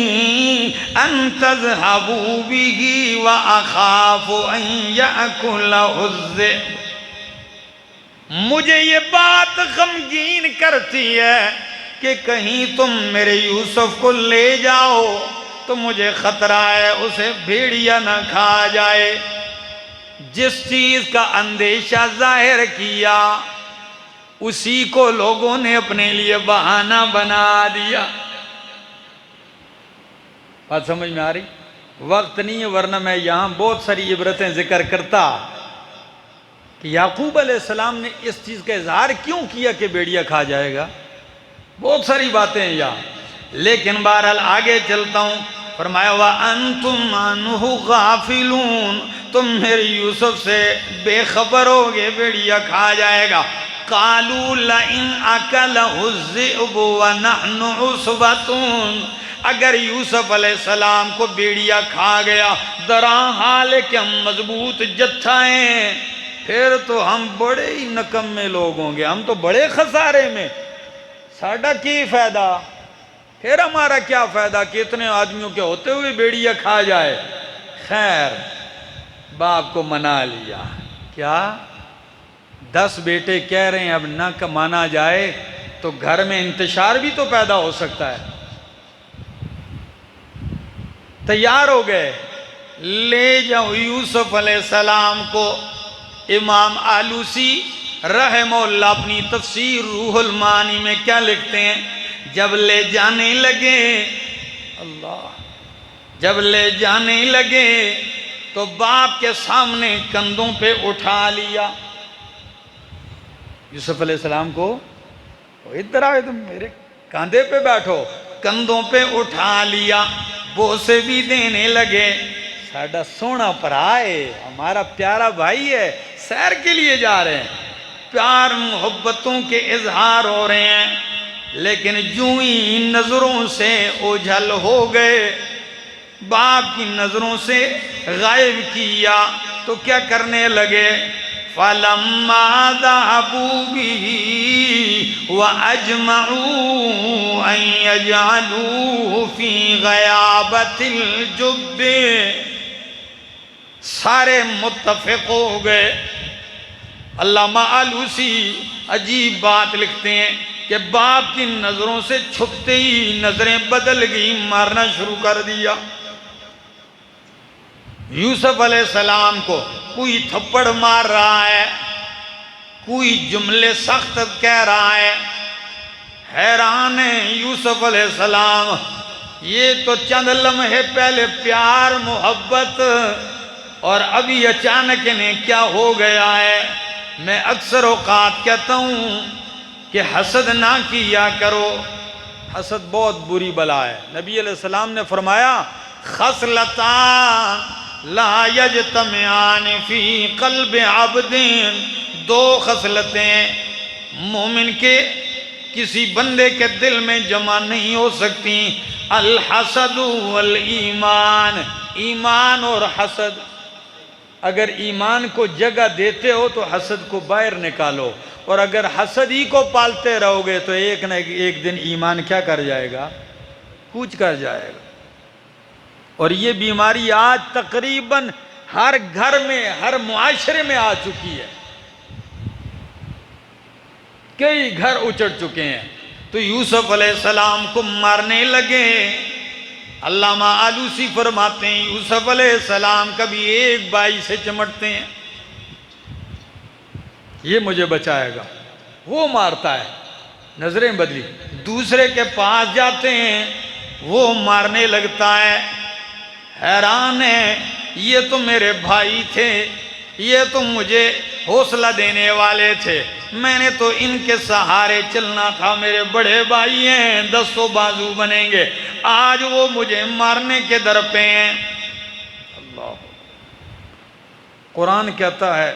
ان تذهبوا به واخاف ان یأکلہ الذئب، مجھے یہ بات غمگین کرتی ہے کہ کہیں تم میرے یوسف کو لے جاؤ تو مجھے خطرہ ہے اسے بھیڑیا نہ کھا جائے۔ جس چیز کا اندیشہ ظاہر کیا اسی کو لوگوں نے اپنے لیے بہانہ بنا دیا۔ بات سمجھ میں آ رہی؟ وقت نہیں ہے ورنہ میں یہاں بہت ساری عبرتیں ذکر کرتا کہ یعقوب علیہ السلام نے اس چیز کا اظہار کیوں کیا کہ بیڑیا کھا جائے گا، بہت ساری باتیں ہیں یہاں، لیکن بہرحال آگے چلتا ہوں۔ فرمایا وَأَنْتُمْ عَنْهُ غَافِلُونَ، تم میرے یوسف سے بے خبر ہوگے، بیڑیا کھا جائے گا۔ قَالُوا لَئِنْ أَكَلَهُ الذِّئْبُ وَنَحْنُ عُصْبَةٌ، اگر یوسف علیہ السلام کو بیڑیا کھا گیا دران حال ہے کہ ہم مضبوط جتھا ہیں، پھر تو ہم بڑے ہی نکمے لوگ ہوں گے، ہم تو بڑے خسارے میں، ساڑھا کی فائدہ، پھر ہمارا کیا فائدہ کہ اتنے آدمیوں کے ہوتے ہوئے بیڑیا کھا جائے۔ خیر باپ کو منا لیا، کیا 10 بیٹے کہہ رہے ہیں اب نہ مانا جائے تو گھر میں انتشار بھی تو پیدا ہو سکتا ہے۔ تیار ہو گئے، لے جاؤ یوسف علیہ السلام کو۔ امام آلوسی رحمہ اللہ اپنی تفسیر روح المعانی میں کیا لکھتے ہیں؟ جب لے جانے لگے، اللہ، جب لے جانے لگے تو باپ کے سامنے کندھوں پہ اٹھا لیا یوسف علیہ السلام کو، ادھر آئے تم میرے کاندھے پہ بیٹھو، کندھوں پہ اٹھا لیا، بوسے بھی دینے لگے۔ ساڑھا سونا پرا ہے، ہمارا پیارا بھائی ہے، سیر کے لیے جا رہے ہیں، پیار محبتوں کے اظہار ہو رہے ہیں، لیکن جوں ہی نظروں سے اوجھل ہو گئے، باپ کی نظروں سے غائب کیا تو کیا کرنے لگے؟ فَلَمَّا ذَهَبُوا بِهِ وَأَجْمَعُوا أَن يَجْعَلُوهُ فِي غَيَابَةِ الْجُبِّ، سارے متفق ہو گئے۔ علامہ آلوسی عجیب بات لکھتے ہیں کہ باپ کی نظروں سے چھپتے ہی نظریں بدل گئی، مارنا شروع کر دیا یوسف علیہ السلام کو، کوئی تھپڑ مار رہا ہے، کوئی جملے سخت کہہ رہا ہے۔ حیران ہے یوسف علیہ السلام، یہ تو چند لمحے پہلے پیار محبت اور ابھی اچانک انہیں کیا ہو گیا ہے۔ میں اکثر اوقات کہتا ہوں کہ حسد نہ کیا کرو، حسد بہت بری بلا ہے۔ نبی علیہ السلام نے فرمایا خصلتان لا یجتمعان فی قلب عبد، 2 خصلتیں مومن کے کسی بندے کے دل میں جمع نہیں ہو سکتی، الحسد والایمان، ایمان اور حسد۔ اگر ایمان کو جگہ دیتے ہو تو حسد کو باہر نکالو، اور اگر حسد ہی کو پالتے رہو گے تو ایک نہ ایک دن ایمان کیا کر جائے گا؟ کوچ کر جائے گا۔ اور یہ بیماری آج تقریباً ہر گھر میں، ہر معاشرے میں آ چکی ہے، کئی گھر اچڑ چکے ہیں۔ تو یوسف علیہ السلام کو مارنے لگے۔ علامہ آلوسی فرماتے ہیں یوسف علیہ السلام کبھی ایک بائی سے چمٹتے ہیں، یہ مجھے بچائے گا، وہ مارتا ہے، نظریں بدلی، دوسرے کے پاس جاتے ہیں، وہ مارنے لگتا ہے۔ حیران ہے، یہ تو میرے بھائی تھے، یہ تو مجھے حوصلہ دینے والے تھے، میں نے تو ان کے سہارے چلنا تھا، میرے بڑے بھائی ہیں، 10 بازو بنیں گے، آج وہ مجھے مارنے کے در پہ ہیں۔ اللہ، قرآن کہتا ہے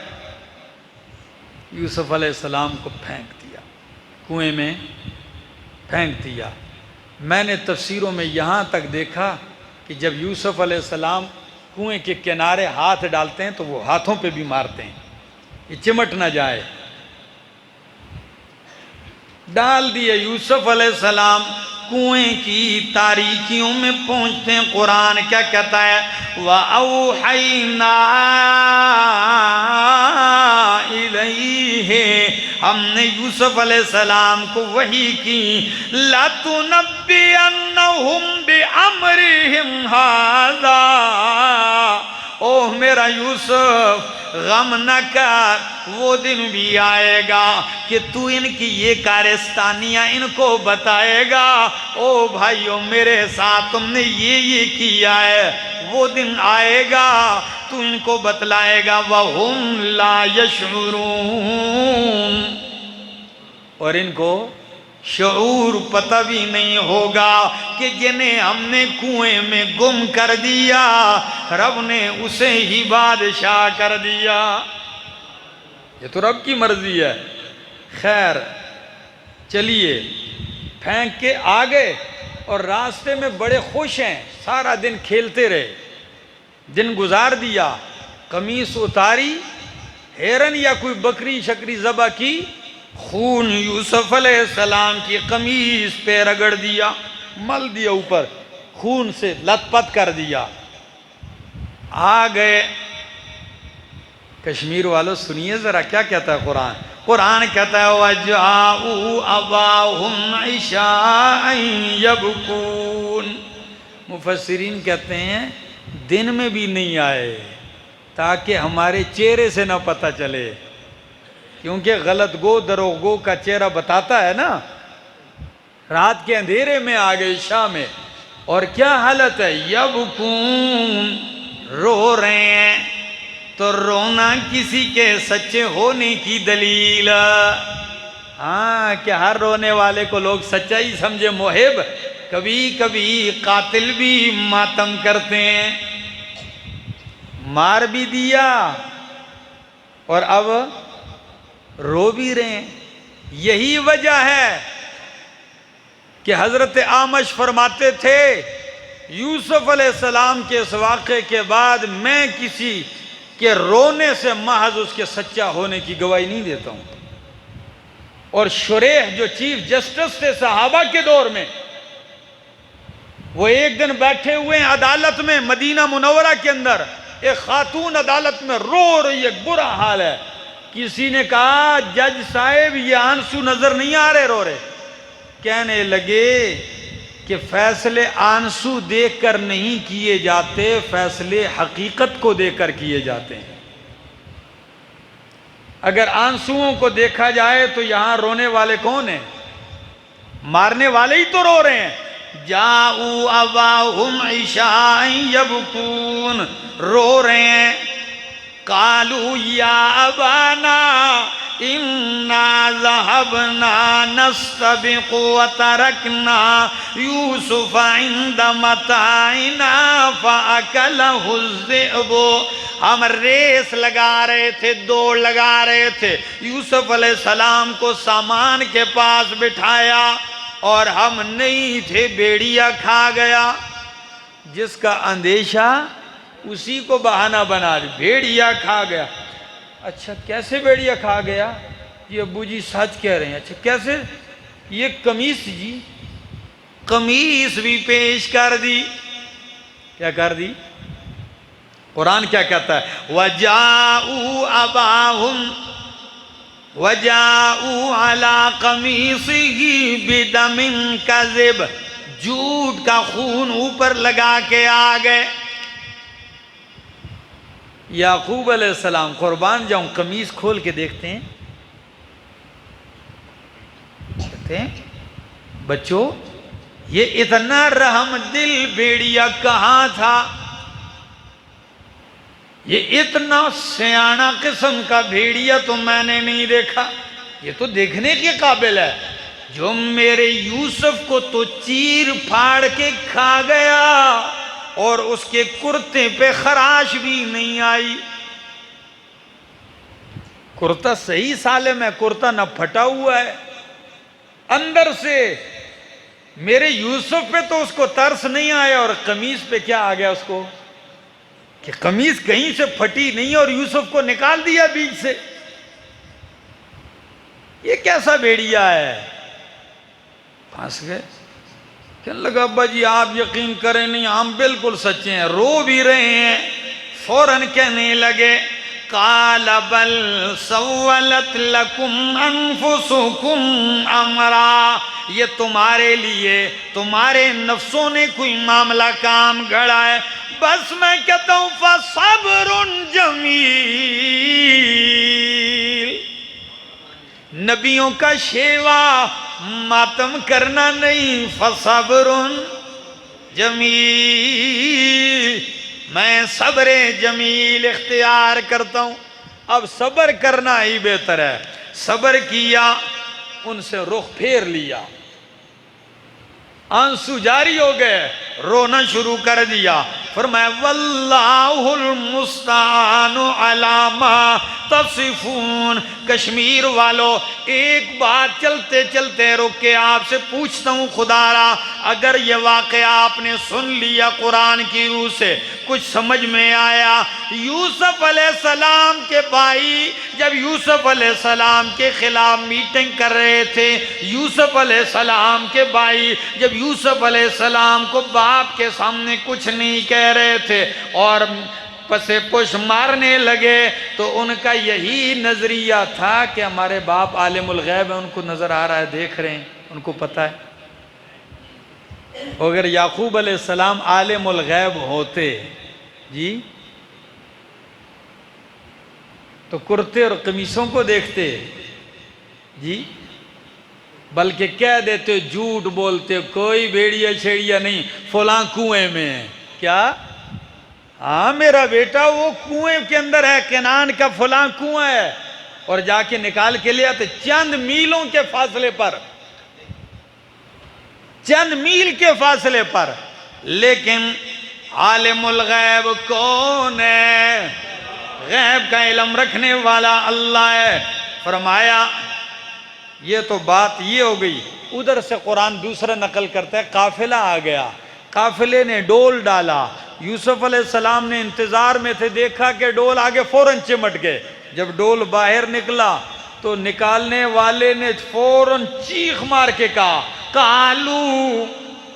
یوسف علیہ السلام کو پھینک دیا، کنویں میں پھینک دیا۔ میں نے تفسیروں میں یہاں تک دیکھا کہ جب یوسف علیہ السلام کنویں کے کنارے ہاتھ ڈالتے ہیں تو وہ ہاتھوں پہ بھی مارتے ہیں کہ چمٹ نہ جائے. ڈال دیے یوسف علیہ السلام کنویں کی تاریکیوں میں پہنچتے ہیں. قرآن کیا کہتا ہے؟ وَأَوْحَيْنَا إِلَيْهِ، ہم نے یوسف علیہ السلام کو وحی کی، لَتُنَبِّئَنَّهُمْ بِأَمْرِهِمْ هَذَا، اوہ میرا یوسف غم نہ کر، وہ دن بھی آئے گا کہ تو ان کی یہ کارستانیاں ان کو بتائے گا. او بھائیو میرے ساتھ تم نے یہ کیا ہے، وہ دن آئے گا تو ان کو بتلائے گا. وَهُمْ لَا يَشْعُرُونَ، اور ان کو شعور پتہ بھی نہیں ہوگا کہ جنہیں ہم نے کنویں میں گم کر دیا رب نے اسے ہی بادشاہ کر دیا. یہ تو رب کی مرضی ہے. خیر چلیے پھینک کے آگے اور راستے میں بڑے خوش ہیں، سارا دن کھیلتے رہے، دن گزار دیا. قمیص اتاری، ہیرن یا کوئی بکری شکری ذبح کی، خون یوسف علیہ السلام کی قمیص پہ رگڑ دیا، مل دیا، اوپر خون سے لت پت کر دیا. آ گئے. کشمیر والوں سنیے ذرا کیا کہتا ہے قرآن. قرآن کہتا ہے وَجَاءُوا أَبَاهُمْ عِشَاءً يَبْكُونَ. مفسرین کہتے ہیں دن میں بھی نہیں آئے تاکہ ہمارے چہرے سے نہ پتہ چلے، کیونکہ غلط گو دروغ گو کا چہرہ بتاتا ہے نا. رات کے اندھیرے میں آ گئے عشاء میں، اور کیا حالت ہے؟ یبکون، رو رہے ہیں. تو رونا کسی کے سچے ہونے کی دلیل. ہاں کہ ہر رونے والے کو لوگ سچائی سمجھے محب. کبھی کبھی قاتل بھی ماتم کرتے ہیں. مار بھی دیا اور اب رو بھی رہے ہیں. یہی وجہ ہے کہ حضرت اعمش فرماتے تھے یوسف علیہ السلام کے اس واقعے کے بعد میں کسی کے رونے سے محض اس کے سچا ہونے کی گواہی نہیں دیتا ہوں. اور شریح جو چیف جسٹس تھے صحابہ کے دور میں، وہ ایک دن بیٹھے ہوئے ہیں عدالت میں مدینہ منورہ کے اندر، ایک خاتون عدالت میں رو رہی ہے، برا حال ہے. کسی نے کہا جج صاحب یہ آنسو نظر نہیں آ رہے رو رہے. کہنے لگے کہ فیصلے آنسو دیکھ کر نہیں کیے جاتے، فیصلے حقیقت کو دیکھ کر کیے جاتے ہیں. اگر آنسوؤں کو دیکھا جائے تو یہاں رونے والے کون ہیں؟ مارنے والے ہی تو رو رہے ہیں. جاؤ اباہم عشاء یبکون، رو رہے ہیں. قالوا یا ابانا انا ذهبنا نستبق وترکنا یوسف عند متاعنا فاکلہ الذئب. ہم ریس لگا رہے تھے، دوڑ لگا رہے تھے، یوسف علیہ السلام کو سامان کے پاس بٹھایا اور ہم نہیں تھے، بھیڑیا کھا گیا. جس کا اندیشہ اسی کو بہانہ بنا دی، بھیڑیا کھا گیا. اچھا کیسے بھیڑیا کھا گیا؟ یہ ابو جی سچ کہہ رہے ہیں. اچھا کیسے؟ یہ قمیص جی، قمیص بھی پیش کر دی. کیا کر دی؟ قرآن کیا کہتا ہے؟ وَجَاءُوا أَبَاهُمْ وَجَاءُوا عَلَىٰ قَمِيصِهِ بِدَمٍ كَذِبٍ، جھوٹ کا خون اوپر لگا کے آ گئے. یعقوب علیہ السلام قربان جاؤں قمیص کھول کے دیکھتے ہیں، کہتے ہیں بچوں یہ اتنا رحم دل بھیڑیا کہاں تھا، یہ اتنا سیاںا قسم کا بھیڑیا تو میں نے نہیں دیکھا. یہ تو دیکھنے کے قابل ہے، جو میرے یوسف کو تو چیر پھاڑ کے کھا گیا اور اس کے کرتے پہ خراش بھی نہیں آئی. کرتا صحیح سالم ہے، کرتا نہ پھٹا ہوا ہے، اندر سے میرے یوسف پہ تو اس کو ترس نہیں آیا، اور قمیص پہ کیا آ گیا اس کو کہ قمیص کہیں سے پھٹی نہیں اور یوسف کو نکال دیا بیچ سے. یہ کیسا بھیڑیا ہے؟ پھنس گئے. کہنے لگا ابا جی آپ یقین کریں نہیں، ہم بالکل سچے ہیں. رو بھی رہے ہیں. فوراً کہنے لگے قال بل سولت لکم انفسکم امرا، یہ تمہارے لیے تمہارے نفسوں نے کوئی معاملہ کام گھڑا ہے، بس میں کہتا ہوں فصبر جمیل. نبیوں کا شیوا ماتم کرنا نہیں، فصبر جمیل، میں صبر جمیل اختیار کرتا ہوں. اب صبر کرنا ہی بہتر ہے. صبر کیا، ان سے رخ پھیر لیا، آنسو جاری ہو گئے، رونا شروع کر دیا. فرمایا واللہ المستعان علی ما تصفون. کشمیر والو ایک بات چلتے چلتے رک کے آپ سے پوچھتا ہوں خدا را، اگر یہ واقعہ آپ نے سن لیا قرآن کی روح سے، کچھ سمجھ میں آیا. یوسف علیہ السلام کے بھائی جب یوسف علیہ السلام کے خلاف میٹنگ کر رہے تھے، یوسف علیہ السلام کے بھائی جب یوسف علیہ السلام کو باپ کے سامنے کچھ نہیں کہہ رہے تھے اور پسے پش مارنے لگے، تو ان کا یہی نظریہ تھا کہ ہمارے باپ عالم الغیب ہیں، ان کو نظر آ رہا ہے، دیکھ رہے ہیں، ان کو پتہ ہے. اگر یعقوب علیہ السلام عالم الغیب ہوتے جی تو کرتے اور قمیصوں کو دیکھتے جی، بلکہ کہہ دیتے جھوٹ بولتے، کوئی بھیڑیا چھیڑیا نہیں، فلاں کنویں میں ہے. کیا؟ ہاں میرا بیٹا وہ کنویں کے اندر ہے، کنعان کا فلاں کنواں ہے، اور جا کے نکال کے لے آتے چند میلوں کے فاصلے پر، چند میل کے فاصلے پر. لیکن عالم الغیب کون ہے؟ غیب کا علم رکھنے والا اللہ ہے. فرمایا یہ تو بات یہ ہو گئی. ادھر سے قرآن دوسرا نقل کرتا ہے قافلہ آ گیا، قافلے نے ڈول ڈالا. یوسف علیہ السلام نے انتظار میں تھے، دیکھا کہ ڈول آگے فوراً چمٹ گئے. جب ڈول باہر نکلا تو نکالنے والے نے فوراً چیخ مار کے کہا قالو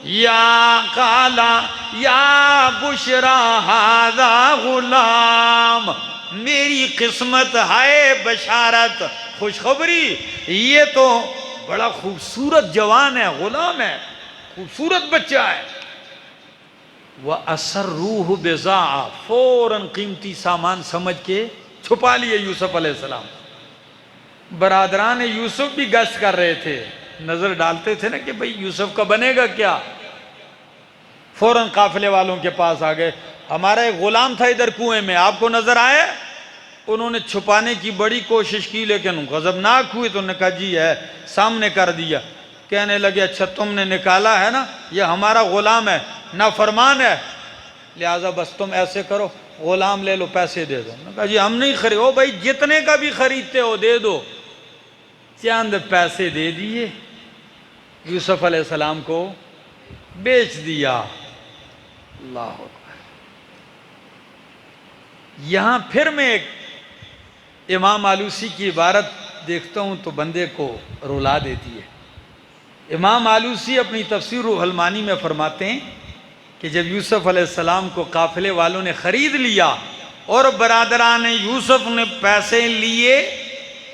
یا قالا یا بشرا ھذا غلام، میری قسمت ہے بشارت، خوشخبری، یہ تو بڑا خوبصورت جوان ہے، غلام ہے، خوبصورت بچہ ہے. وَأَسَرُّوهُ بِضَاعَةً، فوراً قیمتی سامان سمجھ کے چھپا لیے یوسف علیہ السلام. برادران یوسف بھی گشت کر رہے تھے، نظر ڈالتے تھے نا کہ بھئی یوسف کا بنے گا کیا. فوراً قافلے والوں کے پاس آ گئے، ہمارا ایک غلام تھا ادھر کنویں میں، آپ کو نظر آئے؟ انہوں نے چھپانے کی بڑی کوشش کی لیکن غضبناک ہوئے، تو انہوں نے کہا جی ہے، سامنے کر دیا. کہنے لگے اچھا تم نے نکالا ہے نا، یہ ہمارا غلام ہے، نافرمان ہے، لہٰذا بس تم ایسے کرو غلام لے لو، پیسے دے دو. انہوں نے کہا جی ہم نہیں خرید، او بھائی جتنے کا بھی خریدتے ہو دے دو. چند پیسے دے دیے، یوسف علیہ السلام کو بیچ دیا. اللہ اکبر. یہاں پھر میں ایک امام آلوسی کی عبارت دیکھتا ہوں تو بندے کو رلا دیتی ہے. امام آلوسی اپنی تفسیر روح المعانی میں فرماتے ہیں کہ جب یوسف علیہ السلام کو قافلے والوں نے خرید لیا اور برادران یوسف نے پیسے لیے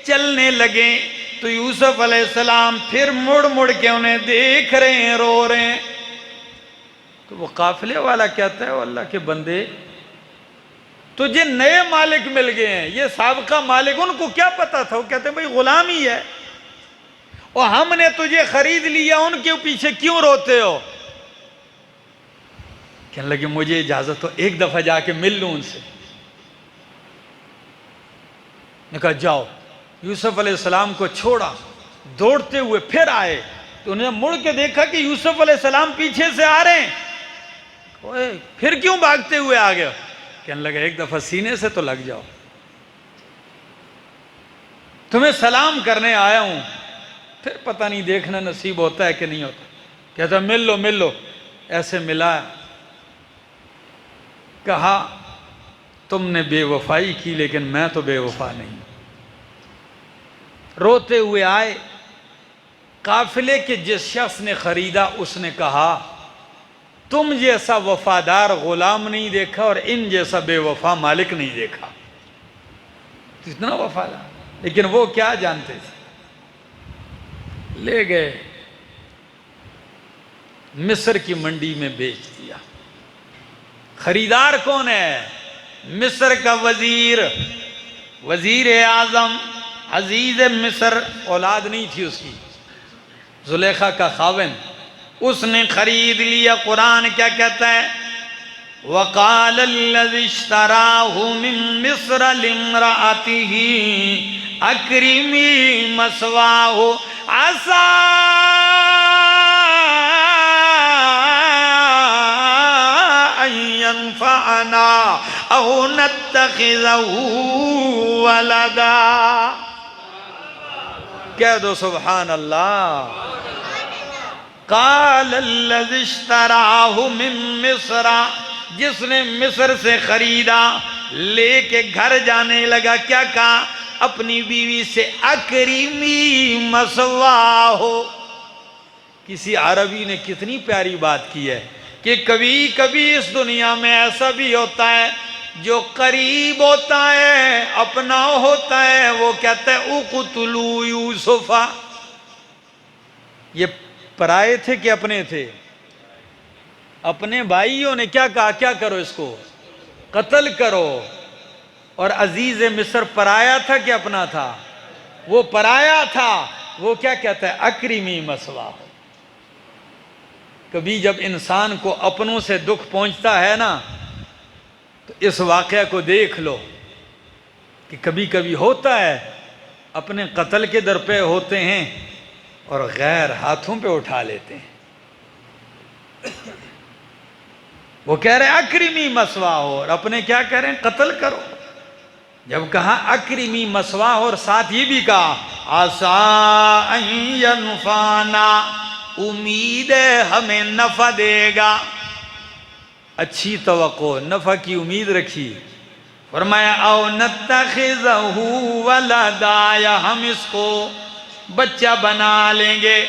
چلنے لگے، تو یوسف علیہ السلام پھر مڑ مڑ کے انہیں دیکھ رہے ہیں، رو رہے ہیں. تو وہ قافلے والا کہتا ہے وہ اللہ کے بندے تجھے نئے مالک مل گئے ہیں، یہ سابقہ مالک ان کو کیا پتا تھا؟ وہ کہتے ہیں بھئی غلام ہی ہے، اور ہم نے تجھے خرید لیا، ان کے پیچھے کیوں روتے ہو؟ کہنے لگے مجھے اجازت ہو ایک دفعہ جا کے مل لوں ان سے. نے کہا جاؤ. یوسف علیہ السلام کو چھوڑا، دوڑتے ہوئے پھر آئے تو انہیں مڑ کے دیکھا کہ یوسف علیہ السلام پیچھے سے آ رہے ہیں. اوئے پھر کیوں بھاگتے ہوئے آ گئے؟ کہنے لگا ایک دفعہ سینے سے تو لگ جاؤ، تمہیں سلام کرنے آیا ہوں، پھر پتہ نہیں دیکھنا نصیب ہوتا ہے کہ نہیں ہوتا. کہتا مل لو. ایسے ملا, کہا تم نے بے وفائی کی لیکن میں تو بے وفا نہیں. روتے ہوئے آئے. قافلے کے جس شخص نے خریدا اس نے کہا تم جیسا وفادار غلام نہیں دیکھا اور ان جیسا بے وفا مالک نہیں دیکھا. اتنا وفادار, لیکن وہ کیا جانتے تھے. لے گئے مصر کی منڈی میں بیچ دیا. خریدار کون ہے؟ مصر کا وزیر اعظم عزیز مصر. اولاد نہیں تھی اس کی, زلیخا کا خاوند, اس نے خرید لیا. قرآن کیا کہتا ہے؟ وَقَالَ الَّذِي اشْتَرَاهُ مِن مِصْرَ لِامْرَأَتِهِ أَكْرِمِي مَثْوَاهُ عَسَىٰ أَن يَنفَعَنَا أَوْ نَتَّخِذَهُ وَلَدًا. کہہ دو سبحان اللہ. قال الذي اشتراه من مصر, جس نے مصر سے خریدا, لے کے گھر جانے لگا. کیا کہا اپنی بیوی سے؟ اکریمی مثواہ. کسی عربی نے کتنی پیاری بات کی ہے کہ کبھی کبھی اس دنیا میں ایسا بھی ہوتا ہے جو قریب ہوتا ہے, اپنا ہوتا ہے, وہ کہتا ہے اقتلوا یوسف. یہ پرائے تھے کہ اپنے تھے؟ اپنے بھائیوں نے کیا کہا, کیا کرو اس کو, قتل کرو. اور عزیز مصر پرایا تھا کہ اپنا تھا؟ وہ پرایا تھا. وہ کیا کہتا ہے؟ اکریمی مثواہ. کبھی جب انسان کو اپنوں سے دکھ پہنچتا ہے نا, تو اس واقعہ کو دیکھ لو کہ کبھی کبھی ہوتا ہے اپنے قتل کے در پہ ہوتے ہیں اور غیر ہاتھوں پہ اٹھا لیتے ہیں. وہ کہہ رہے ہیں اکریمی مثواہ, اور اپنے کیا کہہ رہے ہیں؟ قتل کرو. جب کہا اکریمی مثواہ اور ساتھ یہ بھی کہا عَسَىٰ أَن يَنفَعَنَا, امید ہے ہمیں نفع دے گا. اچھی توقع, نفع کی امید رکھی. فرمایا او نتخذہ ولدا, یا ہم اس کو بچہ بنا لیں گے.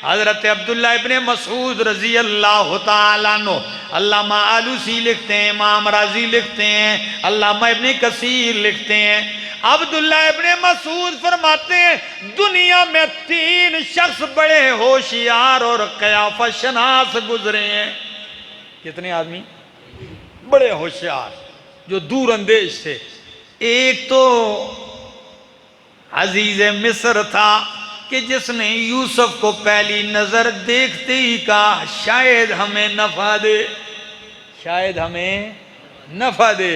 حضرت عبداللہ ابن مسعود رضی اللہ تعالیٰ عنہ, علامہ آلوسی لکھتے ہیں, امام راضی لکھتے ہیں, علامہ ابن کثیر لکھتے ہیں, عبداللہ ابن مسعود فرماتے ہیں دنیا میں 3 شخص بڑے ہوشیار اور قیافہ شناس گزرے ہیں. کتنے آدمی بڑے ہوشیار جو دور اندیش تھے؟ ایک تو عزیز مصر تھا کہ جس نے یوسف کو پہلی نظر دیکھتے ہی کہا شاید ہمیں نفع دے, شاید ہمیں نفع دے.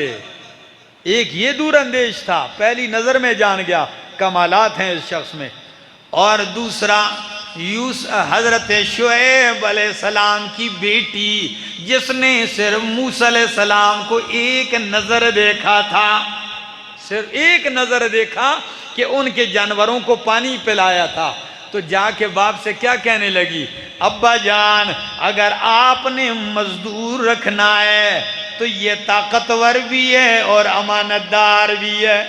ایک یہ دور اندیش تھا, پہلی نظر میں جان گیا کمالات ہیں اس شخص میں. اور دوسرا حضرت شعیب علیہ السلام کی بیٹی, جس نے صرف موسیٰ علیہ السلام کو ایک نظر دیکھا تھا, صرف ایک نظر دیکھا کہ ان کے جانوروں کو پانی پلایا تھا. تو جا کے باپ سے کیا کہنے لگی؟ ابا جان اگر آپ نے مزدور رکھنا ہے تو یہ طاقتور بھی ہے اور امانت دار بھی ہے.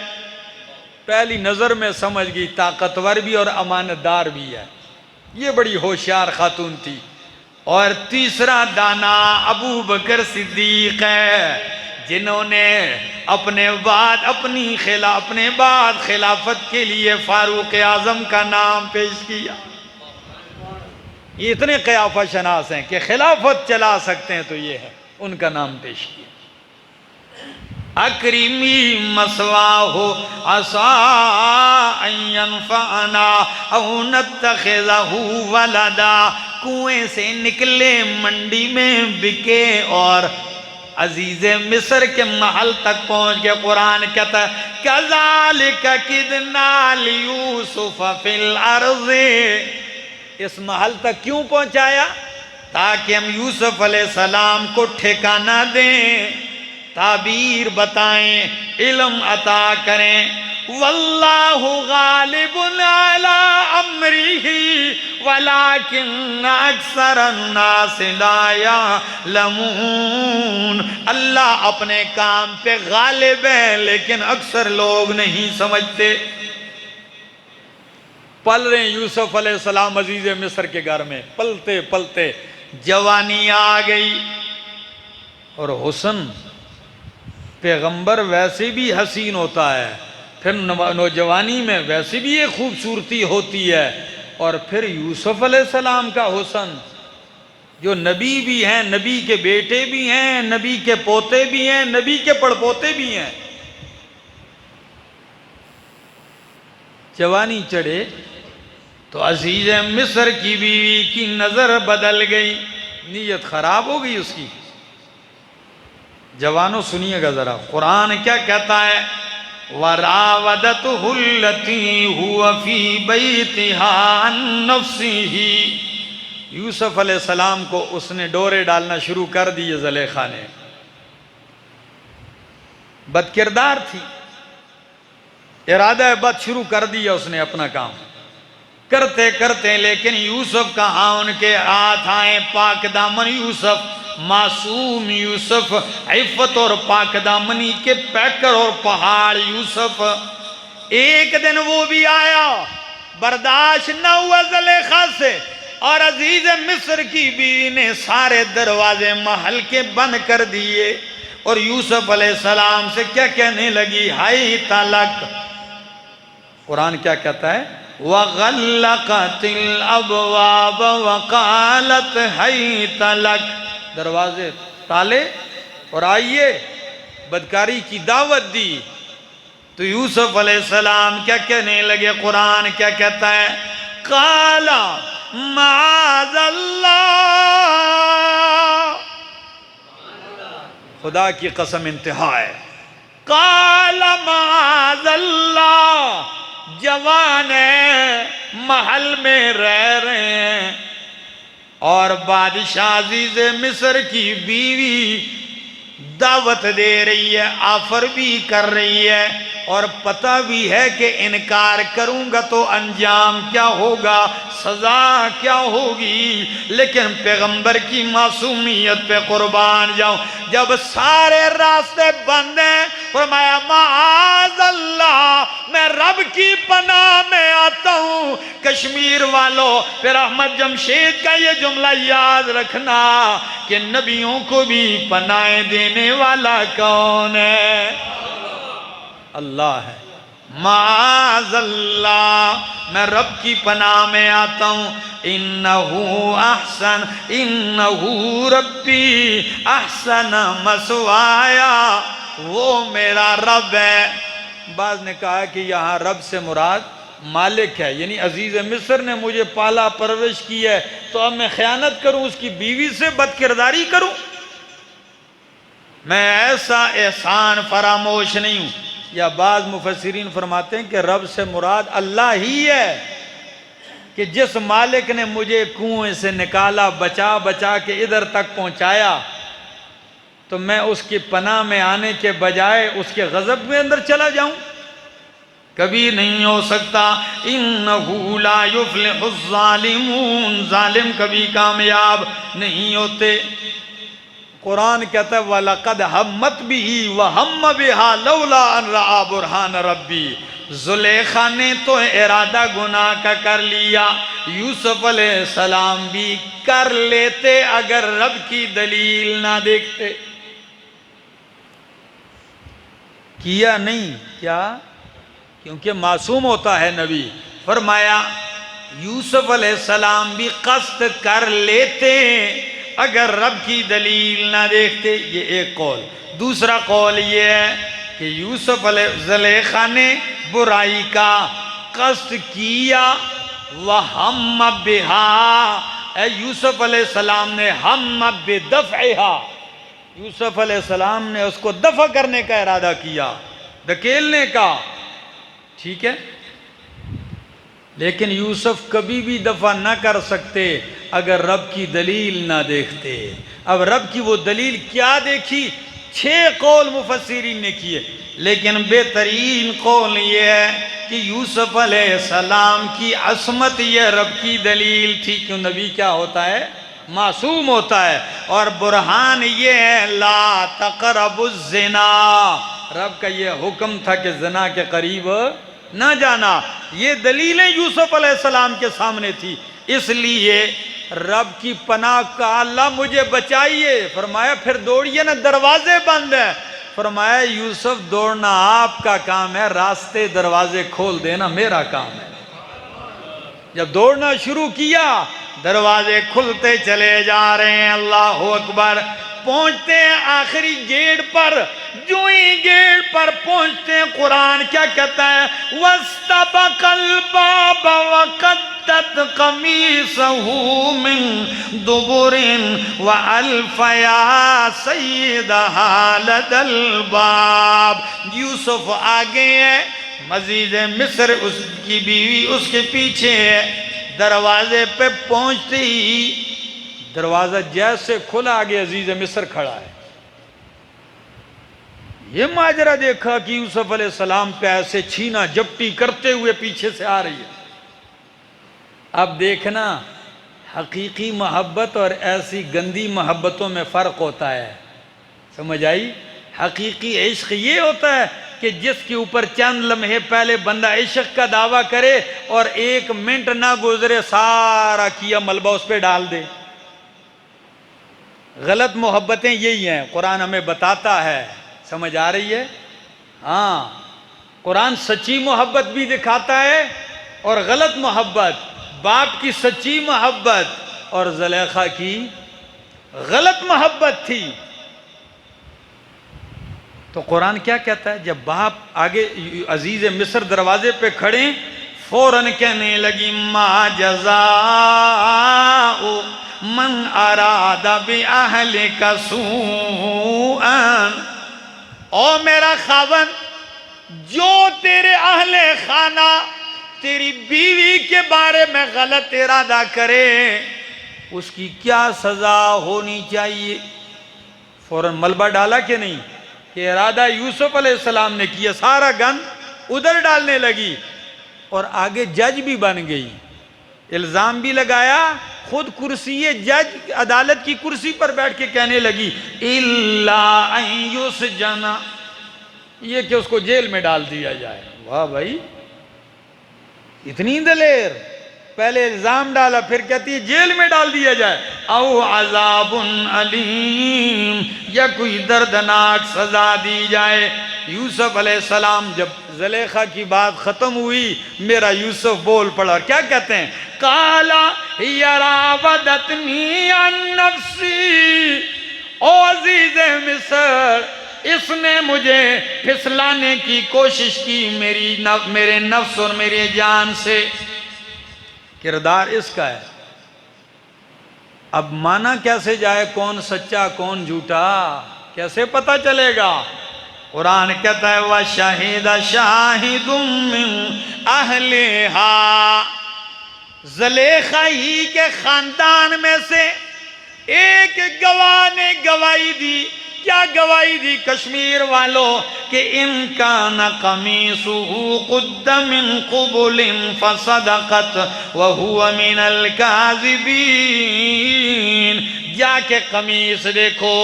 پہلی نظر میں سمجھ گئی طاقتور بھی اور امانت دار بھی ہے. یہ بڑی ہوشیار خاتون تھی. اور تیسرا دانا ابو بکر صدیق ہے, جنہوں نے اپنے بعد خلافت کے لیے فاروق اعظم کا نام پیش کیا. یہ اتنے قیافہ شناس ہیں کہ خلافت چلا سکتے ہیں, تو یہ ہے ان کا نام پیش کیا. اکریمی مثواہ عَسَىٰ أَن يَنفَعَنَا أَوْ نَتَّخِذَهُ وَلَدًا. کنویں سے نکلے, منڈی میں بکے, اور عزیز مصر کے محل تک پہنچ کے قرآن کہتا ہے كَذَلِكَ كِدْنَا لِيُوسُفَ فِي الْأَرْضِ. اس محل تک کیوں پہنچایا؟ تاکہ ہم یوسف علیہ السلام کو ٹھکانہ دیں, تعبیر بتائیں, علم عطا کریں. واللہ غالب علی امرہ وَلَٰكِنَّ أَكْثَرَ النَّاسِ لَا يَعْلَمُونَ، اللہ اپنے کام پہ غالب ہے لیکن اکثر لوگ نہیں سمجھتے۔ پل رہے ہیں یوسف علیہ السلام عزیز مصر کے گھر میں، پلتے پلتے جوانی آ گئی، اور حسن پیغمبر ویسے بھی حسین ہوتا ہے، پھر نوجوانی میں ویسے بھی ایک خوبصورتی ہوتی ہے، اور پھر یوسف علیہ السلام کا حسن، جو نبی بھی ہیں، نبی کے بیٹے بھی ہیں، نبی کے پوتے بھی ہیں، نبی کے پڑپوتے بھی ہیں، جوانی چڑھے تو عزیز مصر کی بیوی کی نظر بدل گئی، نیت خراب ہو گئی اس کی۔ جوانوں سنیے گا ذرا قرآن کیا کہتا ہے، وَرَاوَدَتْهُ الَّتِي هُوَ فِي بَيْتِهَا عَن نَفْسِهِ، یوسف علیہ السلام کو اس نے ڈورے ڈالنا شروع کر دیے، زلیخا نے، بد کردار تھی، ارادہ بد شروع کر دیا اس نے اپنا کام، کرتے کرتے لیکن یوسف کہاں ان کے ہاتھ آئے، پاک دامن یوسف، معصوم یوسف، عفت اور پاک دامنی کے پیکر اور پہاڑ یوسف۔ ایک دن وہ بھی آیا، برداشت نہ ہوا زلیخا سے، اور عزیز مصر کی بیوی نے سارے دروازے محل کے بند کر دیے، اور یوسف علیہ السلام سے کیا کہنے لگی، ہائی تلک، قرآن کیا کہتا ہے، وَغَلَّقَتِ الْأَبْوَابَ وَقَالَتْ هَيْتَ لَكَ، دروازے تالے اور آئیے، بدکاری کی دعوت دی۔ تو یوسف علیہ السلام کیا کہنے لگے، قرآن کیا کہتا ہے، قَالَ مَعَاذَ اللَّهِ، خدا کی قسم انتہا ہے، قَالَ مَعَاذَ اللَّهِ، جوان ہیں، محل میں رہ رہے ہیں، اور بادشاہ عزیز مصر کی بیوی دعوت دے رہی ہے، آفر بھی کر رہی ہے، اور پتہ بھی ہے کہ انکار کروں گا تو انجام کیا ہوگا، سزا کیا ہوگی، لیکن پیغمبر کی معصومیت پہ قربان جاؤں۔ جب سارے راستے بند ہیں، فرمایا معاذ اللہ، میں رب کی پناہ میں آتا ہوں۔ کشمیر والوں، پھر احمد جمشید کا یہ جملہ یاد رکھنا کہ نبیوں کو بھی پناہ دینے والا کون ہے؟ اللہ ہے۔ معاذ اللہ، میں رب کی پناہ میں آتا ہوں، انہو احسن، انہو ربی احسن مسوایا، وہ میرا رب ہے۔ بعض نے کہا کہ یہاں رب سے مراد مالک ہے، یعنی عزیز مصر نے مجھے پالا پرورش کی ہے، تو اب میں خیانت کروں، اس کی بیوی سے بد کرداری کروں؟ میں ایسا احسان فراموش نہیں ہوں۔ یا بعض مفسرین فرماتے ہیں کہ رب سے مراد اللہ ہی ہے، کہ جس مالک نے مجھے کنویں سے نکالا، بچا بچا کے ادھر تک پہنچایا، تو میں اس کی پناہ میں آنے کے بجائے اس کے غضب میں اندر چلا جاؤں؟ کبھی نہیں ہو سکتا۔ انہو لا یفلح الظالمون، ظالم کبھی کامیاب نہیں ہوتے۔ قرآن کہتا ہے وَلَقَدْ هَمَّتْ بِهِ وَهَمَّ بِهَا لَوْلَا أَن رَأَىٰ بُرْهَانَ رَبِّي، زلیخا نے تو ارادہ گناہ کا کر لیا، یوسف علیہ السلام بھی کر لیتے اگر رب کی دلیل نہ دیکھتے۔ کیا نہیں، کیا؟ کیونکہ معصوم ہوتا ہے نبی۔ فرمایا یوسف علیہ السلام بھی قصد کر لیتے اگر رب کی دلیل نہ دیکھتے، یہ ایک قول۔ دوسرا قول یہ ہے کہ یوسف علیہ زلیخا نے برائی کا قصد کیا، وَهَمَّ بِهَا، اے یوسف علیہ السلام نے ہم بِدَفْعِهَا، یوسف علیہ السلام نے اس کو دفع کرنے کا ارادہ کیا، دھکیلنے کا، ٹھیک ہے، لیکن یوسف کبھی بھی دفع نہ کر سکتے اگر رب کی دلیل نہ دیکھتے۔ اب رب کی وہ دلیل کیا دیکھی؟ 6 قول مفسرین نے کیے، لیکن بہترین قول یہ ہے کہ یوسف علیہ السلام کی عصمت یہ رب کی دلیل تھی، کیوں نبی کیا ہوتا ہے؟ معصوم ہوتا ہے، اور برہان یہ ہے لا تقربوا الزنا، رب کا یہ حکم تھا کہ زنا کے قریب نہ جانا، یہ دلیلیں یوسف علیہ السلام کے سامنے تھی، اس لیے رب کی پناہ کا اللہ مجھے بچائیے، فرمایا پھر دوڑیے نا، دروازے بند ہیں، فرمایا یوسف دوڑنا آپ کا کام ہے، راستے دروازے کھول دینا میرا کام ہے۔ جب دوڑنا شروع کیا دروازے کھلتے چلے جا رہے ہیں، اللہ اکبر، پہنچتے ہیں آخری گیٹ پر، جو ہی گیٹ پر پہنچتے ہیں قرآن کیا کہتا ہے؟ وَاسْتَبَقَ الْبَابَ وَقَدَّتْ قَمِيصَهُ مِن دُبُرٍ وَأَلْفَ يَا سَيِّدَهَا لَدَى الْبَابِ، یوسف آگے ہے، عزیز مصر اس کی بیوی اس کے پیچھے ہے، دروازے پہ پہنچتے ہی دروازہ جیسے کھلا آگے عزیز مصر کھڑا ہے۔ یہ ماجرا دیکھا کہ یوسف علیہ السلام پہ ایسے چھینا جپٹی کرتے ہوئے پیچھے سے آ رہی ہے۔ اب دیکھنا حقیقی محبت اور ایسی گندی محبتوں میں فرق ہوتا ہے، سمجھ آئی؟ حقیقی عشق یہ ہوتا ہے کہ جس کے اوپر چند لمحے پہلے بندہ عشق کا دعویٰ کرے اور 1 منٹ نہ گزرے سارا کیا ملبہ اس پہ ڈال دے۔ غلط محبتیں یہی ہیں، قرآن ہمیں بتاتا ہے، سمجھ آ رہی ہے؟ ہاں، قرآن سچی محبت بھی دکھاتا ہے اور غلط محبت، باپ کی سچی محبت اور زلیخا کی غلط محبت تھی۔ تو قرآن کیا کہتا ہے؟ جب باپ آگے عزیز مصر دروازے پہ کھڑے، فوراً کہنے لگی ما جزاء من اراد باہلک سوءا، او میرا خاوند، جو تیرے اہل خانہ تیری بیوی کے بارے میں غلط ارادہ کرے اس کی کیا سزا ہونی چاہیے؟ فوراً ملبہ ڈالا کہ نہیں؟ کہ ارادہ یوسف علیہ السلام نے کیا، سارا گند ادھر ڈالنے لگی اور آگے جج بھی بن گئی، الزام بھی لگایا، خود کرسی جج عدالت کی کرسی پر بیٹھ کے کہنے لگی الا ان یسجن، یہ کہ اس کو جیل میں ڈال دیا جائے۔ واہ بھائی، اتنی دلیر، پہلے الزام ڈالا پھر کہتی ہے جیل میں ڈال دیا جائے، او عذاب علیم، یا کوئی دردناک سزا دی جائے۔ یوسف علیہ السلام جب زلیخا کی بات ختم ہوئی، میرا یوسف بول پڑا، کیا کہتے ہیں؟ قالا راودتنی عن نفسی، او عزیز مصر، اس نے مجھے پھسلانے کی کوشش کی میرے نفس اور میرے جان سے۔ کردار اس کا ہے۔ اب مانا کیسے جائے کون سچا کون جھوٹا، کیسے پتہ چلے گا؟ قرآن کہتا ہے وَشَهِدَ شَاهِدٌ مِّنْ أَهْلِهَا، زلیخا ہی کے خاندان میں سے ایک گواہ نے گواہی دی۔ کیا گواہی دی کشمیر والوں؟ کہ ان کان قمیصہ قد من قبل فصدقت وہو من الکاذبین، جا کے قمیص دیکھو،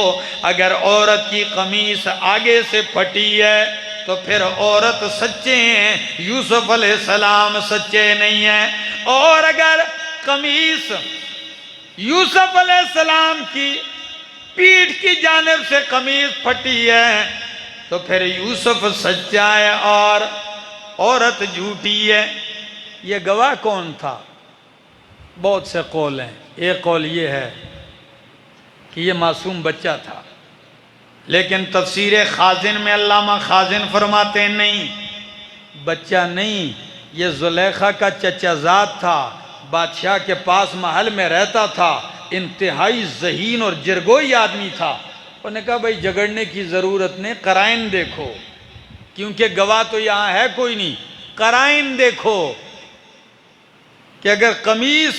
اگر عورت کی قمیص آگے سے پھٹی ہے تو پھر عورت سچے ہیں، یوسف علیہ السلام سچے نہیں ہیں، اور اگر قمیص یوسف علیہ السلام کی پیٹھ کی جانب سے قمیص پھٹی ہے تو پھر یوسف سچا ہے اور عورت جھوٹی ہے۔ یہ گواہ کون تھا؟ بہت سے قول ہیں، ایک قول یہ ہے کہ یہ معصوم بچہ تھا، لیکن تفسیر خازن میں علامہ خازن فرماتے ہیں نہیں، بچہ نہیں، یہ زلیخا کا چچا زاد تھا، بادشاہ کے پاس محل میں رہتا تھا، انتہائی ذہین اور جرگوئی آدمی تھا۔ انہوں نے کہا بھائی جھگڑنے کی ضرورت نہیں، قرائن دیکھو، کیونکہ گواہ تو یہاں ہے کوئی نہیں، قرائن دیکھو کہ اگر قمیص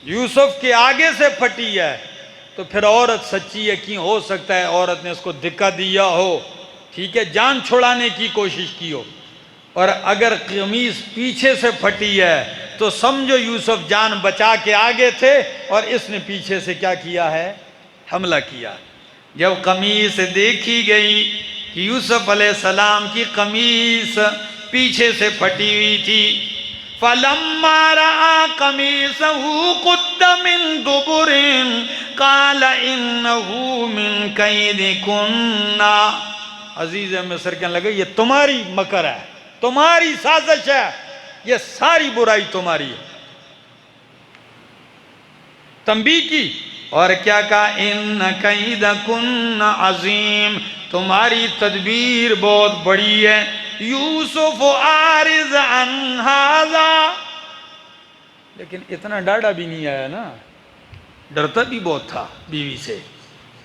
یوسف کے آگے سے پھٹی ہے تو پھر عورت سچی یقین ہو سکتا ہے عورت نے اس کو دھکا دیا ہو، ٹھیک ہے، جان چھڑانے کی کوشش کی ہو۔ اور اگر قمیص پیچھے سے پھٹی ہے تو سمجھو یوسف جان بچا کے آگے تھے اور اس نے پیچھے سے کیا کیا ہے؟ حملہ کیا۔ جب قمیص دیکھی گئی کہ یوسف علیہ السلام کی قمیص پیچھے سے پھٹی ہوئی تھی، فَلَمَّا رَأَى قَمِيصَهُ قُدَّ مِن دُبُرٍ قَالَ إِنَّهُ مِن كَيْدِكُنَّ۔ عزیز مصر کہنے لگے یہ تمہاری مکر ہے، تمہاری سازش ہے، یہ ساری برائی تمہاری ہے۔ تنبیہ کی اور کیا کہا؟ اِنَّ كَيْدَكُنَّ عَظِيمٌ، تمہاری تدبیر بہت بڑی ہے۔ یوسف عارض عن ھذا، لیکن اتنا ڈاڑا بھی نہیں آیا نا، ڈرتا بھی بہت تھا بیوی سے۔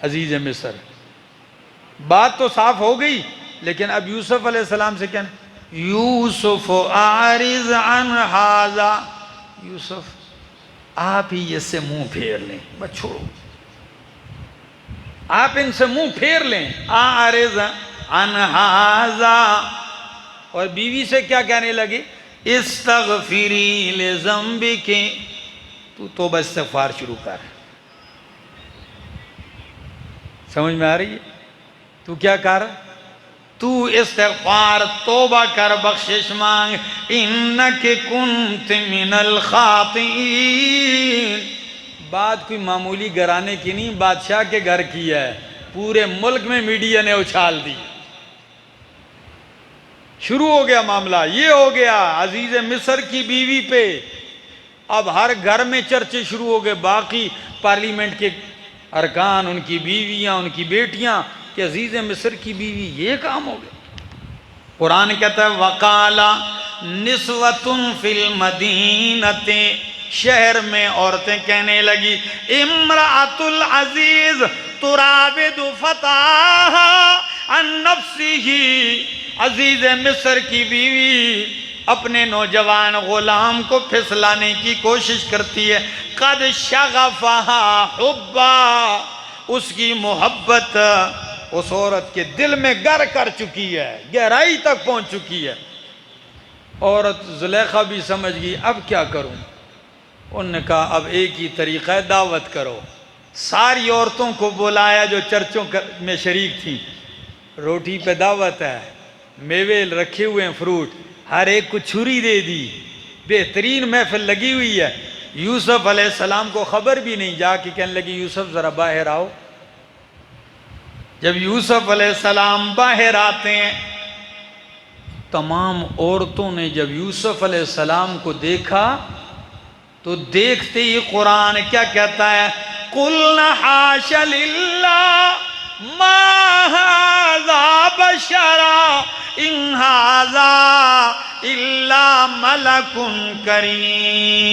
عزیز مصر بات تو صاف ہو گئی، لیکن اب یوسف علیہ السلام سے کہنا یوسف عارض عن ھذا، یوسف آپ ہی اس سے منہ پھیر لیں، بس چھوڑو، آپ ان سے منہ پھیر لیں۔ عارض عن ھذا، اور بیوی سے کیا کہنے لگی؟ استغفری لذنبک، تو توبہ استغفار شروع کر۔ سمجھ میں آ رہی ہے؟ تو کیا کر؟ تو استغفار توبہ کر، بخشش مانگ۔ انک کنت من الخاطئین، بات کوئی معمولی گھرانے کی نہیں، بادشاہ کے گھر کی ہے، پورے ملک میں میڈیا نے اچھال دی۔ شروع ہو گیا معاملہ، یہ ہو گیا عزیز مصر کی بیوی پہ، اب ہر گھر میں چرچے شروع ہو گئے، باقی پارلیمنٹ کے ارکان، ان کی بیویاں، ان کی بیٹیاں، کہ عزیز مصر کی بیوی یہ کام ہو گیا۔ قرآن کہتا ہے وَقَالَ نِسْوَةٌ فِي الْمَدِينَةِ، شہر میں عورتیں کہنے لگی امرأۃ العزیز تراود فتاها عن نفسه، عزیز مصر کی بیوی اپنے نوجوان غلام کو پھسلانے کی کوشش کرتی ہے۔ قد شغفها حبا، اس کی محبت اس عورت کے دل میں گر کر چکی ہے، گہرائی تک پہنچ چکی ہے۔ عورت زلیخا بھی سمجھ گئی اب کیا کروں؟ انہوں نے کہا اب ایک ہی طریقہ ہے، دعوت کرو۔ ساری عورتوں کو بلایا جو چرچوں میں شریک تھیں، روٹی پہ دعوت ہے، میوے رکھے ہوئے ہیں، فروٹ، ہر ایک کو چھری دے دی، بہترین محفل لگی ہوئی ہے۔ یوسف علیہ السلام کو خبر بھی نہیں، جا کے کہنے لگی یوسف ذرا باہر آؤ۔ جب یوسف علیہ السلام باہر آتے ہیں، تمام عورتوں نے جب یوسف علیہ السلام کو دیکھا تو دیکھتے ہی قرآن کیا کہتا ہے؟ قُلْنَا حَاشَ لِلَّهِ مَا هَذَا بَشَرًا إِنْ هَذَا إِلَّا مَلَكٌ كَرِيمٌ،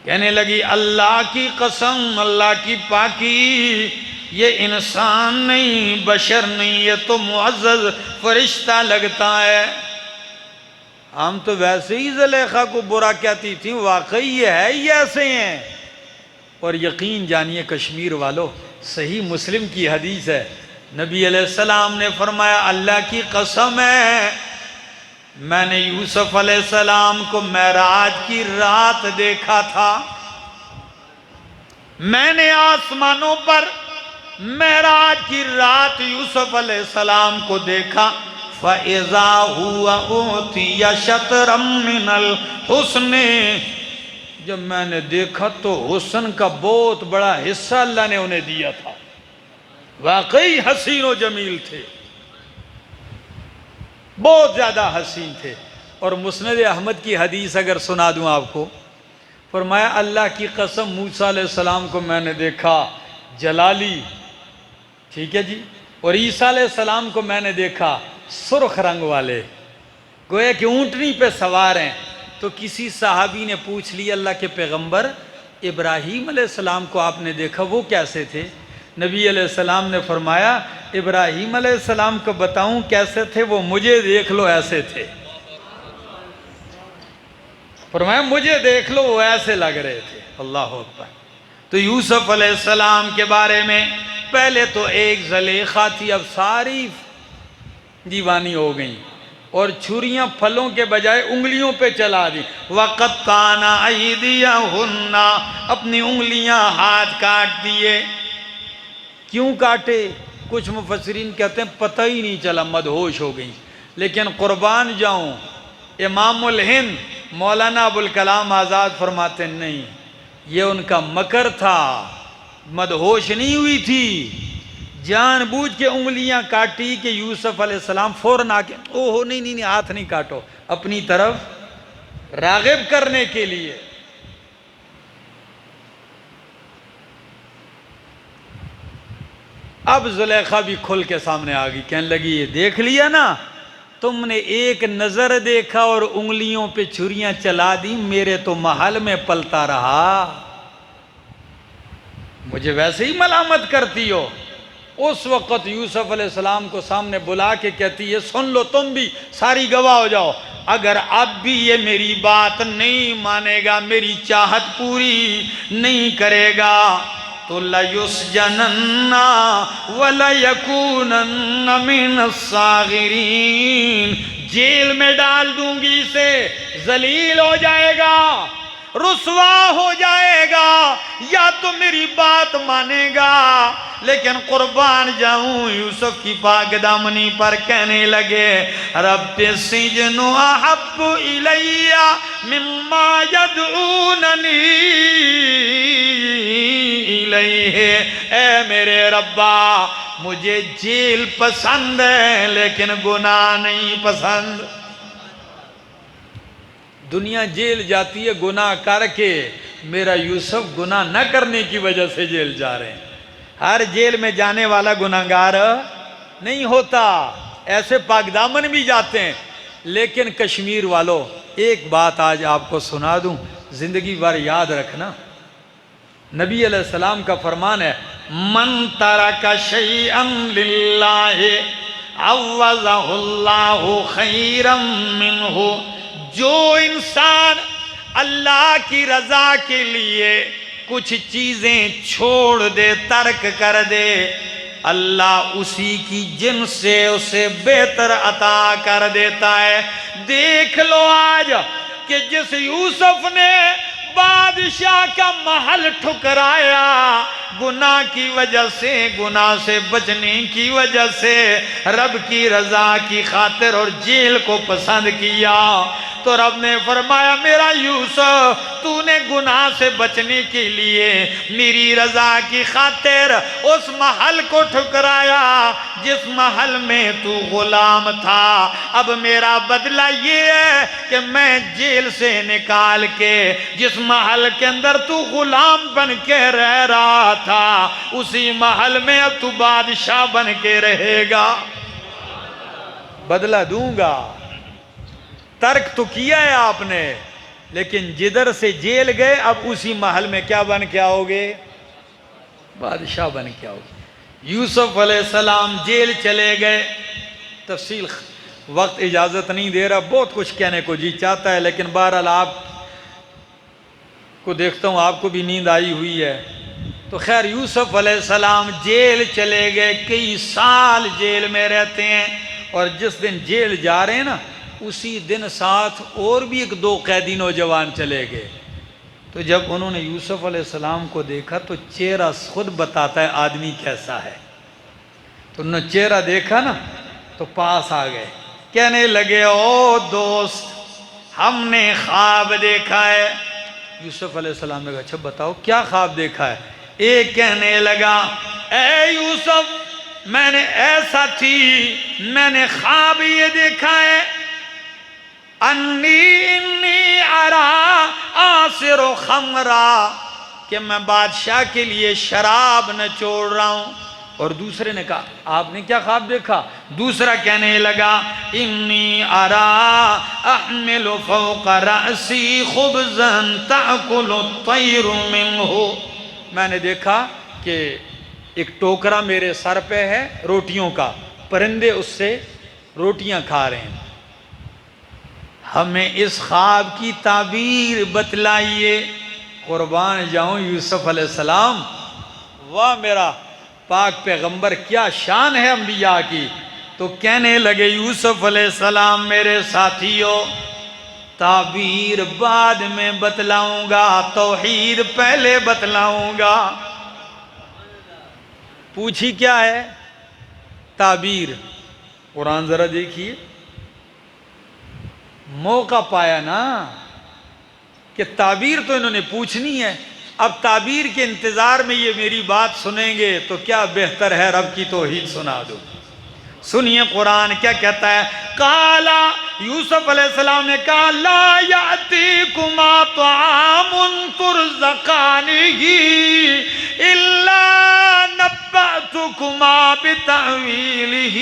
کہنے لگی اللہ کی قسم، اللہ کی پاکی، یہ انسان نہیں، بشر نہیں، یہ تو معزز فرشتہ لگتا ہے۔ ہم تو ویسے ہی زلیخا کو برا کہتی تھیں، واقعی یہ ہے ہی ایسے ہیں۔ اور یقین جانیے کشمیر والو، صحیح مسلم کی حدیث ہے، نبی علیہ السلام نے فرمایا اللہ کی قسم ہے میں نے یوسف علیہ السلام کو معراج کی رات دیکھا تھا، میں نے آسمانوں پر معراج کی رات یوسف علیہ السلام کو دیکھا، فَإِذَا هُوَ أُوتِيَ شَطْرًا مِّنَ الْحُسْنِ، جب میں نے دیکھا تو حسن کا بہت بڑا حصہ اللہ نے انہیں دیا تھا، واقعی حسین و جمیل تھے، بہت زیادہ حسین تھے۔ اور مسند احمد کی حدیث اگر سنا دوں آپ کو، فرمایا اللہ کی قسم موسیٰ علیہ السلام کو میں نے دیکھا جلالی، ٹھیک ہے جی، اور عیسیٰ علیہ السلام کو میں نے دیکھا سرخ رنگ والے، گویا کہ اونٹنی پہ سوار ہیں۔ تو کسی صحابی نے پوچھ لی اللہ کے پیغمبر ابراہیم علیہ السلام کو آپ نے دیکھا، وہ کیسے تھے؟ نبی علیہ السلام نے فرمایا ابراہیم علیہ السلام کو بتاؤں کیسے تھے؟ وہ مجھے دیکھ لو ایسے تھے، فرمایا مجھے دیکھ لو وہ ایسے لگ رہے تھے۔ اللہ اکبر۔ تو یوسف علیہ السلام کے بارے میں پہلے تو ایک زلیخا تھی، اب ساری دیوانی ہو گئیں اور چھریاں پھلوں کے بجائے انگلیوں پہ چلا دی۔ وَقَطَّعْنَ أَيْدِيَهُنَّ، اپنی انگلیاں ہاتھ کاٹ دیے۔ کیوں کاٹے؟ کچھ مفسرین کہتے ہیں پتہ ہی نہیں چلا، مدہوش ہو گئی۔ لیکن قربان جاؤں، امام الہند مولانا ابوالکلام آزاد فرماتے ہیں نہیں، یہ ان کا مکر تھا، مدہوش نہیں ہوئی تھی، جان بوجھ کے انگلیاں کاٹی کہ یوسف علیہ السلام فوراً آ کے اوہ نہیں نہیں نہیں ہاتھ نہیں کاٹو، اپنی طرف راغب کرنے کے لیے۔ اب زلیخا بھی کھل کے سامنے آ گئی، کہنے لگی یہ دیکھ لیا نا، تم نے ایک نظر دیکھا اور انگلیوں پہ چھریاں چلا دی، میرے تو محل میں پلتا رہا، مجھے ویسے ہی ملامت کرتی ہو۔ اس وقت یوسف علیہ السلام کو سامنے بلا کے کہتی ہے سن لو، تم بھی ساری گواہ ہو جاؤ، اگر اب بھی یہ میری بات نہیں مانے گا، میری چاہت پوری نہیں کرے گا تو لَيُسْجَنَنَّ وَلَيَكُونَنَّ مِنَ الصَّاغِرِينَ، جیل میں ڈال دوں گی اسے، ذلیل ہو جائے گا، رسوا ہو جائے گا، یا تو میری بات مانے گا۔ لیکن قربان جاؤں یوسف کی پاک دامنی پر کہنے لگے رب السجن احب الی مما یدعوننی الیہ، اے میرے ربا مجھے جیل پسند ہے لیکن گناہ نہیں پسند۔ دنیا جیل جاتی ہے گناہ کر کے، میرا یوسف گناہ نہ کرنے کی وجہ سے جیل جا رہے ہیں۔ ہر جیل میں جانے والا گناہگار نہیں ہوتا، ایسے پاک دامن بھی جاتے ہیں۔ لیکن کشمیر والوں، ایک بات آج آپ کو سنا دوں، زندگی بھر یاد رکھنا، نبی علیہ السلام کا فرمان ہے من ترک شیئا للہ عوضہ اللہ خیرا منہ، جو انسان اللہ کی رضا کے لیے کچھ چیزیں چھوڑ دے، ترک کر دے، اللہ اسی کی جن سے اسے بہتر عطا کر دیتا ہے۔ دیکھ لو آج کہ جس یوسف نے بادشاہ کا محل ٹھکرایا، گناہ کی وجہ سے، گناہ سے بچنے کی وجہ سے، رب کی رضا کی خاطر اور جیل کو پسند کیا، تو رب نے فرمایا میرا یوسف تو نے گناہ سے بچنے کے لیے میری رضا کی خاطر اس محل کو ٹھکرایا جس محل میں تو غلام تھا۔ اب میرا بدلہ یہ ہے کہ میں جیل سے نکال کے جس محل کے اندر تو غلام بن کے رہ رہا تھا، اسی محل میں اب تو بادشاہ بن کے رہے گا، بدلہ دوں گا۔ ترک تو کیا ہے آپ نے، لیکن جدھر سے جیل گئے اب اسی محل میں کیا بن کے آؤ گے؟ بادشاہ بن کے آؤ گے۔ یوسف علیہ السلام جیل چلے گئے، تفصیل وقت اجازت نہیں دے رہا، بہت کچھ کہنے کو جی چاہتا ہے، لیکن بہرحال آپ کو دیکھتا ہوں آپ کو بھی نیند آئی ہوئی ہے، تو خیر یوسف علیہ السلام جیل چلے گئے، کئی سال جیل میں رہتے ہیں، اور جس دن جیل جا رہے ہیں نا اسی دن ساتھ اور بھی ایک دو قیدی نوجوان چلے گئے۔ تو جب انہوں نے یوسف علیہ السلام کو دیکھا تو چہرہ خود بتاتا ہے آدمی کیسا ہے، تو انہوں نے چہرہ دیکھا نا تو پاس آ گئے، کہنے لگے او دوست ہم نے خواب دیکھا ہے۔ یوسف علیہ السلام نے کہا اچھا بتاؤ کیا خواب دیکھا ہے؟ ایک کہنے لگا اے یوسف میں نے ایسا تھی، میں نے خواب یہ دیکھا ہے انی ارا آصر خمرا، کہ میں بادشاہ کے لیے شراب نہ چھوڑ رہا ہوں۔ اور دوسرے نے کہا آپ نے کیا خواب دیکھا؟ دوسرا کہنے لگا انی ارا احمل فوق رأسی خبزا تأکل الطیر منہ، میں نے دیکھا کہ ایک ٹوکرا میرے سر پہ ہے روٹیوں کا، پرندے اس سے روٹیاں کھا رہے ہیں۔ ہمیں اس خواب کی تعبیر بتلائیے۔ قربان جاؤں یوسف علیہ السلام، واہ میرا پاک پیغمبر، کیا شان ہے انبیاء کی۔ تو کہنے لگے یوسف علیہ السلام میرے ساتھیوں تعبیر بعد میں بتلاؤں گا، توحید پہلے بتلاؤں گا۔ پوچھی کیا ہے؟ تعبیر۔ قرآن ذرا دیکھیے، موقع پایا نا کہ تعبیر تو انہوں نے پوچھنی ہے، اب تعبیر کے انتظار میں یہ میری بات سنیں گے تو کیا بہتر ہے رب کی توحید سنا دو۔ سنیے قرآن کیا کہتا ہے۔ قالا، یوسف علیہ السلام نے کہا لا یأتیکما طعام ترزقانہ الا نبأتکما بتأویلہ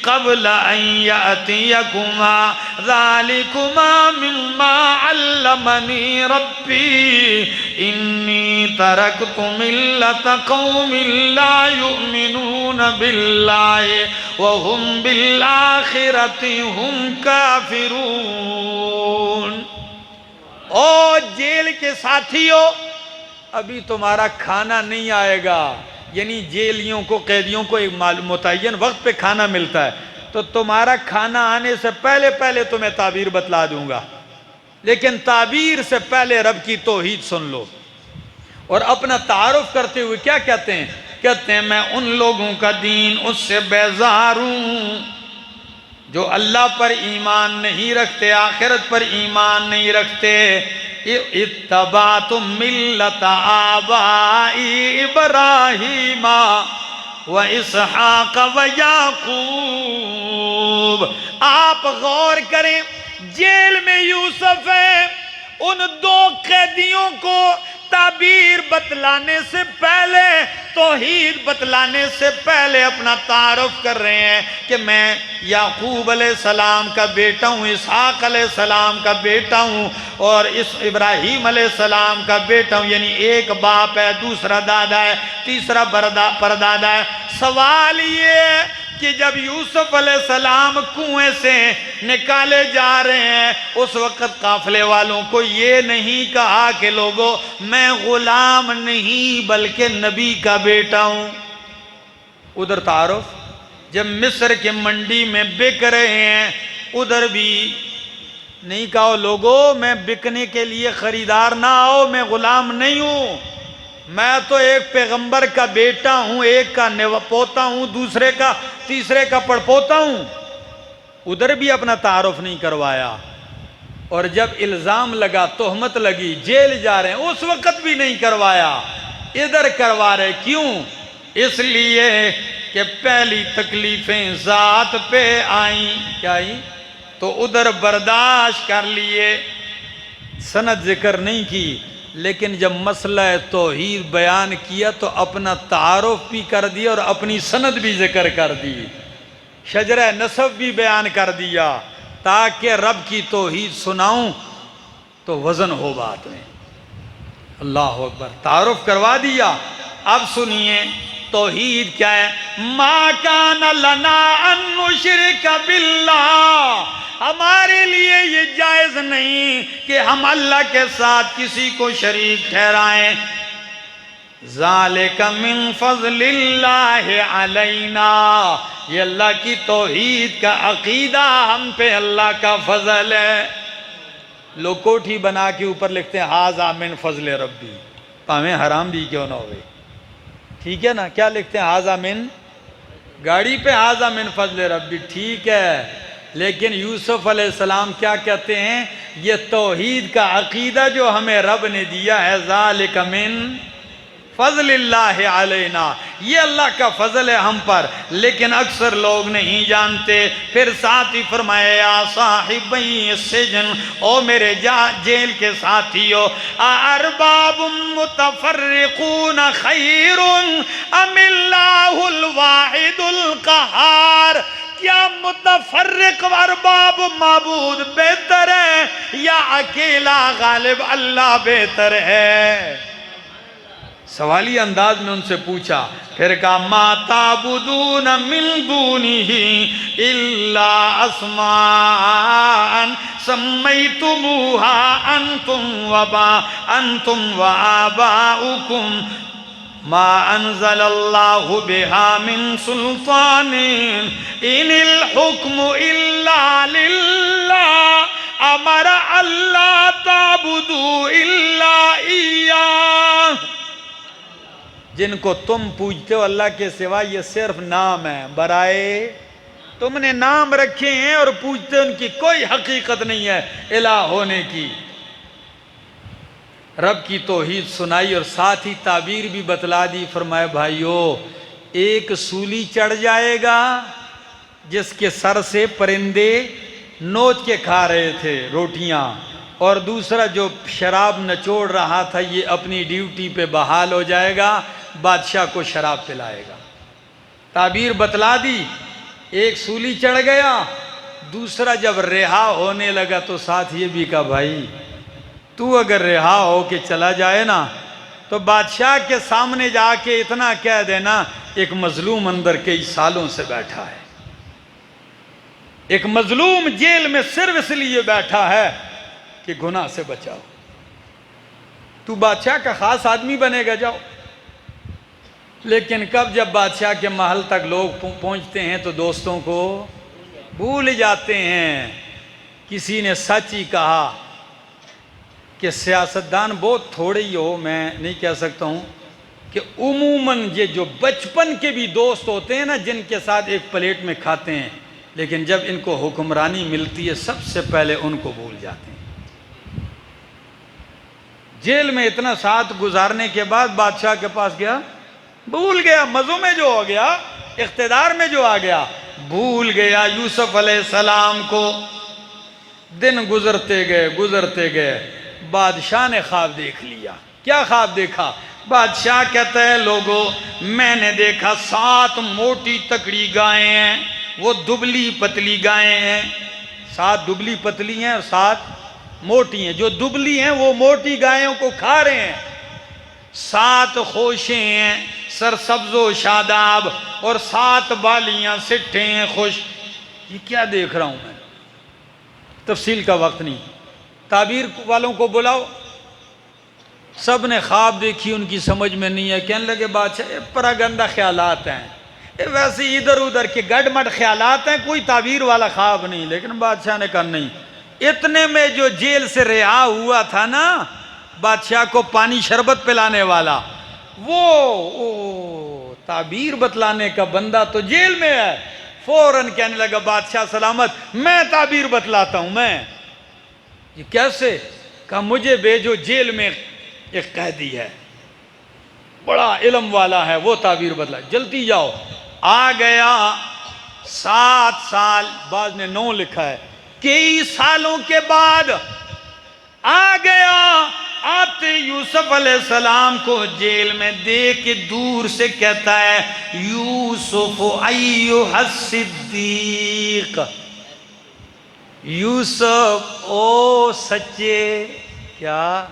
قبل ان یأتیکما ذالکما مما علمنی ربی انی ترکت ملت قوم لا یؤمنون باللہ وهم بالآخرت ہم کافرون۔ او جیل کے ساتھیوں، ابھی تمہارا کھانا نہیں آئے گا، یعنی جیلیوں کو، قیدیوں کو ایک متعین وقت پہ کھانا ملتا ہے، تو تمہارا کھانا آنے سے پہلے تمہیں تعبیر بتلا دوں گا، لیکن تعبیر سے پہلے رب کی توحید سن لو۔ اور اپنا تعارف کرتے ہوئے کیا کہتے ہیں؟ کہتے ہیں میں ان لوگوں کا دین اس سے بیزار ہوں جو اللہ پر ایمان نہیں رکھتے، آخرت پر ایمان نہیں رکھتے۔ اتبعت ملت آبائی ابراہیم و اسحاق و یعقوب۔ آپ غور کریں، جیل میں یوسف ہے، ان دو قیدیوں کو تعبیر بتلانے سے پہلے، توحید بتلانے سے پہلے اپنا تعارف کر رہے ہیں کہ میں یعقوب علیہ السلام کا بیٹا ہوں، اسحاق علیہ السلام کا بیٹا ہوں، اور اس ابراہیم علیہ السلام کا بیٹا ہوں، یعنی ایک باپ ہے، دوسرا دادا ہے، تیسرا پردادا ہے۔ سوال یہ ہے کہ جب یوسف علیہ السلام کنویں سے نکالے جا رہے ہیں، اس وقت قافلے والوں کو یہ نہیں کہا کہ لوگوں میں غلام نہیں بلکہ نبی کا بیٹا ہوں۔ ادھر تعارف، جب مصر کے منڈی میں بک رہے ہیں ادھر بھی نہیں کہا لوگوں میں بکنے کے لیے خریدار نہ آؤ، میں غلام نہیں ہوں، میں تو ایک پیغمبر کا بیٹا ہوں، ایک کا پوتا ہوں، دوسرے کا، تیسرے کا پڑپوتا ہوں۔ ادھر بھی اپنا تعارف نہیں کروایا، اور جب الزام لگا، تہمت لگی، جیل جا رہے ہیں، اس وقت بھی نہیں کروایا، ادھر کروا رہے۔ کیوں؟ اس لیے کہ پہلی تکلیفیں ذات پہ آئیں، کیا آئیں؟ تو ادھر برداشت کر لیے، سند ذکر نہیں کی، لیکن جب مسئلہ توحید بیان کیا تو اپنا تعارف بھی کر دیا اور اپنی سند بھی ذکر کر دی، شجرہ نسب بھی بیان کر دیا، تاکہ رب کی توحید سناؤں تو وزن ہو بات میں۔ اللہ اکبر، تعارف کروا دیا۔ اب سنیے توحید کیا ہے۔ ما کان لنا ان نشرک باللہ، ہمارے لیے یہ جائز نہیں کہ ہم اللہ کے ساتھ کسی کو شریک ٹھہرائیں۔ ذالک من فضل اللہ علینا، یہ اللہ کی توحید کا عقیدہ ہم پہ اللہ کا فضل ہے۔ لوگ کوٹھی بنا کے اوپر لکھتے ہیں ھذا من فضل ربی، پاویں حرام بھی کیوں نہ ہوئے، ٹھیک ہے نا؟ کیا لکھتے ہیں ھذا من، گاڑی پہ ھذا من فضل ربی، ٹھیک ہے، لیکن یوسف علیہ السلام کیا کہتے ہیں؟ یہ توحید کا عقیدہ جو ہمیں رب نے دیا ہے، ذالک من فضل اللہ علینا، یہ اللہ کا فضل ہے ہم پر، لیکن اکثر لوگ نہیں جانتے۔ پھر ساتھ ہی فرمایا یا صاحبی السجن، او میرے جیل کے ساتھیو، ارباب متفرقون خیر ام اللہ الواحد القہار، کیا متفرق ارباب معبود بہتر ہے یا اکیلا غالب اللہ بہتر ہے؟ سوالی انداز میں ان سے پوچھا۔ پھر کہا ما تعبدون من دونہ الا اسماء سمیتموها انتم وآباؤکم ما انزل اللہ بها من سلطان ان الحکم الا للہ امر اللہ تعبدوا الا ایاہ. جن کو تم پوجتے ہو اللہ کے سوا یہ صرف نام ہے، برائے تم نے نام رکھے ہیں اور پوجتے ان کی کوئی حقیقت نہیں ہے الہ ہونے کی. رب کی توحید سنائی اور ساتھ ہی تعبیر بھی بتلا دی. فرمایا بھائیو، ایک سولی چڑھ جائے گا جس کے سر سے پرندے نوچ کے کھا رہے تھے روٹیاں، اور دوسرا جو شراب نچوڑ رہا تھا یہ اپنی ڈیوٹی پہ بحال ہو جائے گا، بادشاہ کو شراب پلائے گا. تعبیر بتلا دی. ایک سولی چڑھ گیا، دوسرا جب رہا ہونے لگا تو ساتھ یہ بھی کہا بھائی تو اگر رہا ہو کے چلا جائے نا تو بادشاہ کے سامنے جا کے اتنا کہہ دینا ایک مظلوم اندر کئی سالوں سے بیٹھا ہے، ایک مظلوم جیل میں صرف اس لیے بیٹھا ہے کہ گناہ سے بچاؤ. تو بادشاہ کا خاص آدمی بنے گا، جاؤ. لیکن کب جب بادشاہ کے محل تک لوگ پہنچتے ہیں تو دوستوں کو بھول جاتے ہیں. کسی نے سچ ہی کہا کہ سیاستدان بہت تھوڑے ہی ہو، میں نہیں کہہ سکتا ہوں، کہ عموماً یہ جو بچپن کے بھی دوست ہوتے ہیں نا جن کے ساتھ ایک پلیٹ میں کھاتے ہیں، لیکن جب ان کو حکمرانی ملتی ہے سب سے پہلے ان کو بھول جاتے ہیں. جیل میں اتنا ساتھ گزارنے کے بعد بادشاہ کے پاس گیا، بھول گیا. مزوں میں جو ہو گیا، اقتدار میں جو آ گیا، بھول گیا یوسف علیہ السلام کو. دن گزرتے گئے بادشاہ نے خواب دیکھ لیا. کیا خواب دیکھا؟ بادشاہ کہتا ہے لوگوں میں نے دیکھا 7 موٹی تکڑی گائیں ہیں، وہ دبلی پتلی گائیں ہیں. 7 دبلی پتلی ہیں اور 7 موٹی ہیں. جو دبلی ہیں وہ موٹی گایوں کو کھا رہے ہیں. 7 خوشیں ہیں سرسبز و شاداب، اور 7 بالیاں سٹھے ہیں خوش. یہ کیا دیکھ رہا ہوں میں؟ تفصیل کا وقت نہیں. تعبیر والوں کو بلاؤ. سب نے خواب دیکھی، ان کی سمجھ میں نہیں ہے. کہنے لگے بادشاہ یہ پراگندہ خیالات ہیں، یہ ویسے ادھر ادھر کے گڈ مڈ خیالات ہیں، کوئی تعبیر والا خواب نہیں. لیکن بادشاہ نے کہا نہیں. اتنے میں جو جیل سے رہا ہوا تھا نا بادشاہ کو پانی شربت پلانے والا، وہ تعبیر بتلانے کا بندہ تو جیل میں ہے. فوراً کہنے لگا بادشاہ سلامت، میں تعبیر بتلاتا ہوں. میں یہ کیسے؟ کہا مجھے بھیجو، جیل میں ایک قیدی ہے بڑا علم والا ہے، وہ تعبیر بتلا. جلدی جاؤ. آ گیا. 7 سال، بعض نے 9 لکھا ہے، کئی سالوں کے بعد آ گیا. آتے یوسف علیہ السلام کو جیل میں دیکھ کے دور سے کہتا ہے یوسف ایھا الصدیق، یوسف او سچے. کیا؟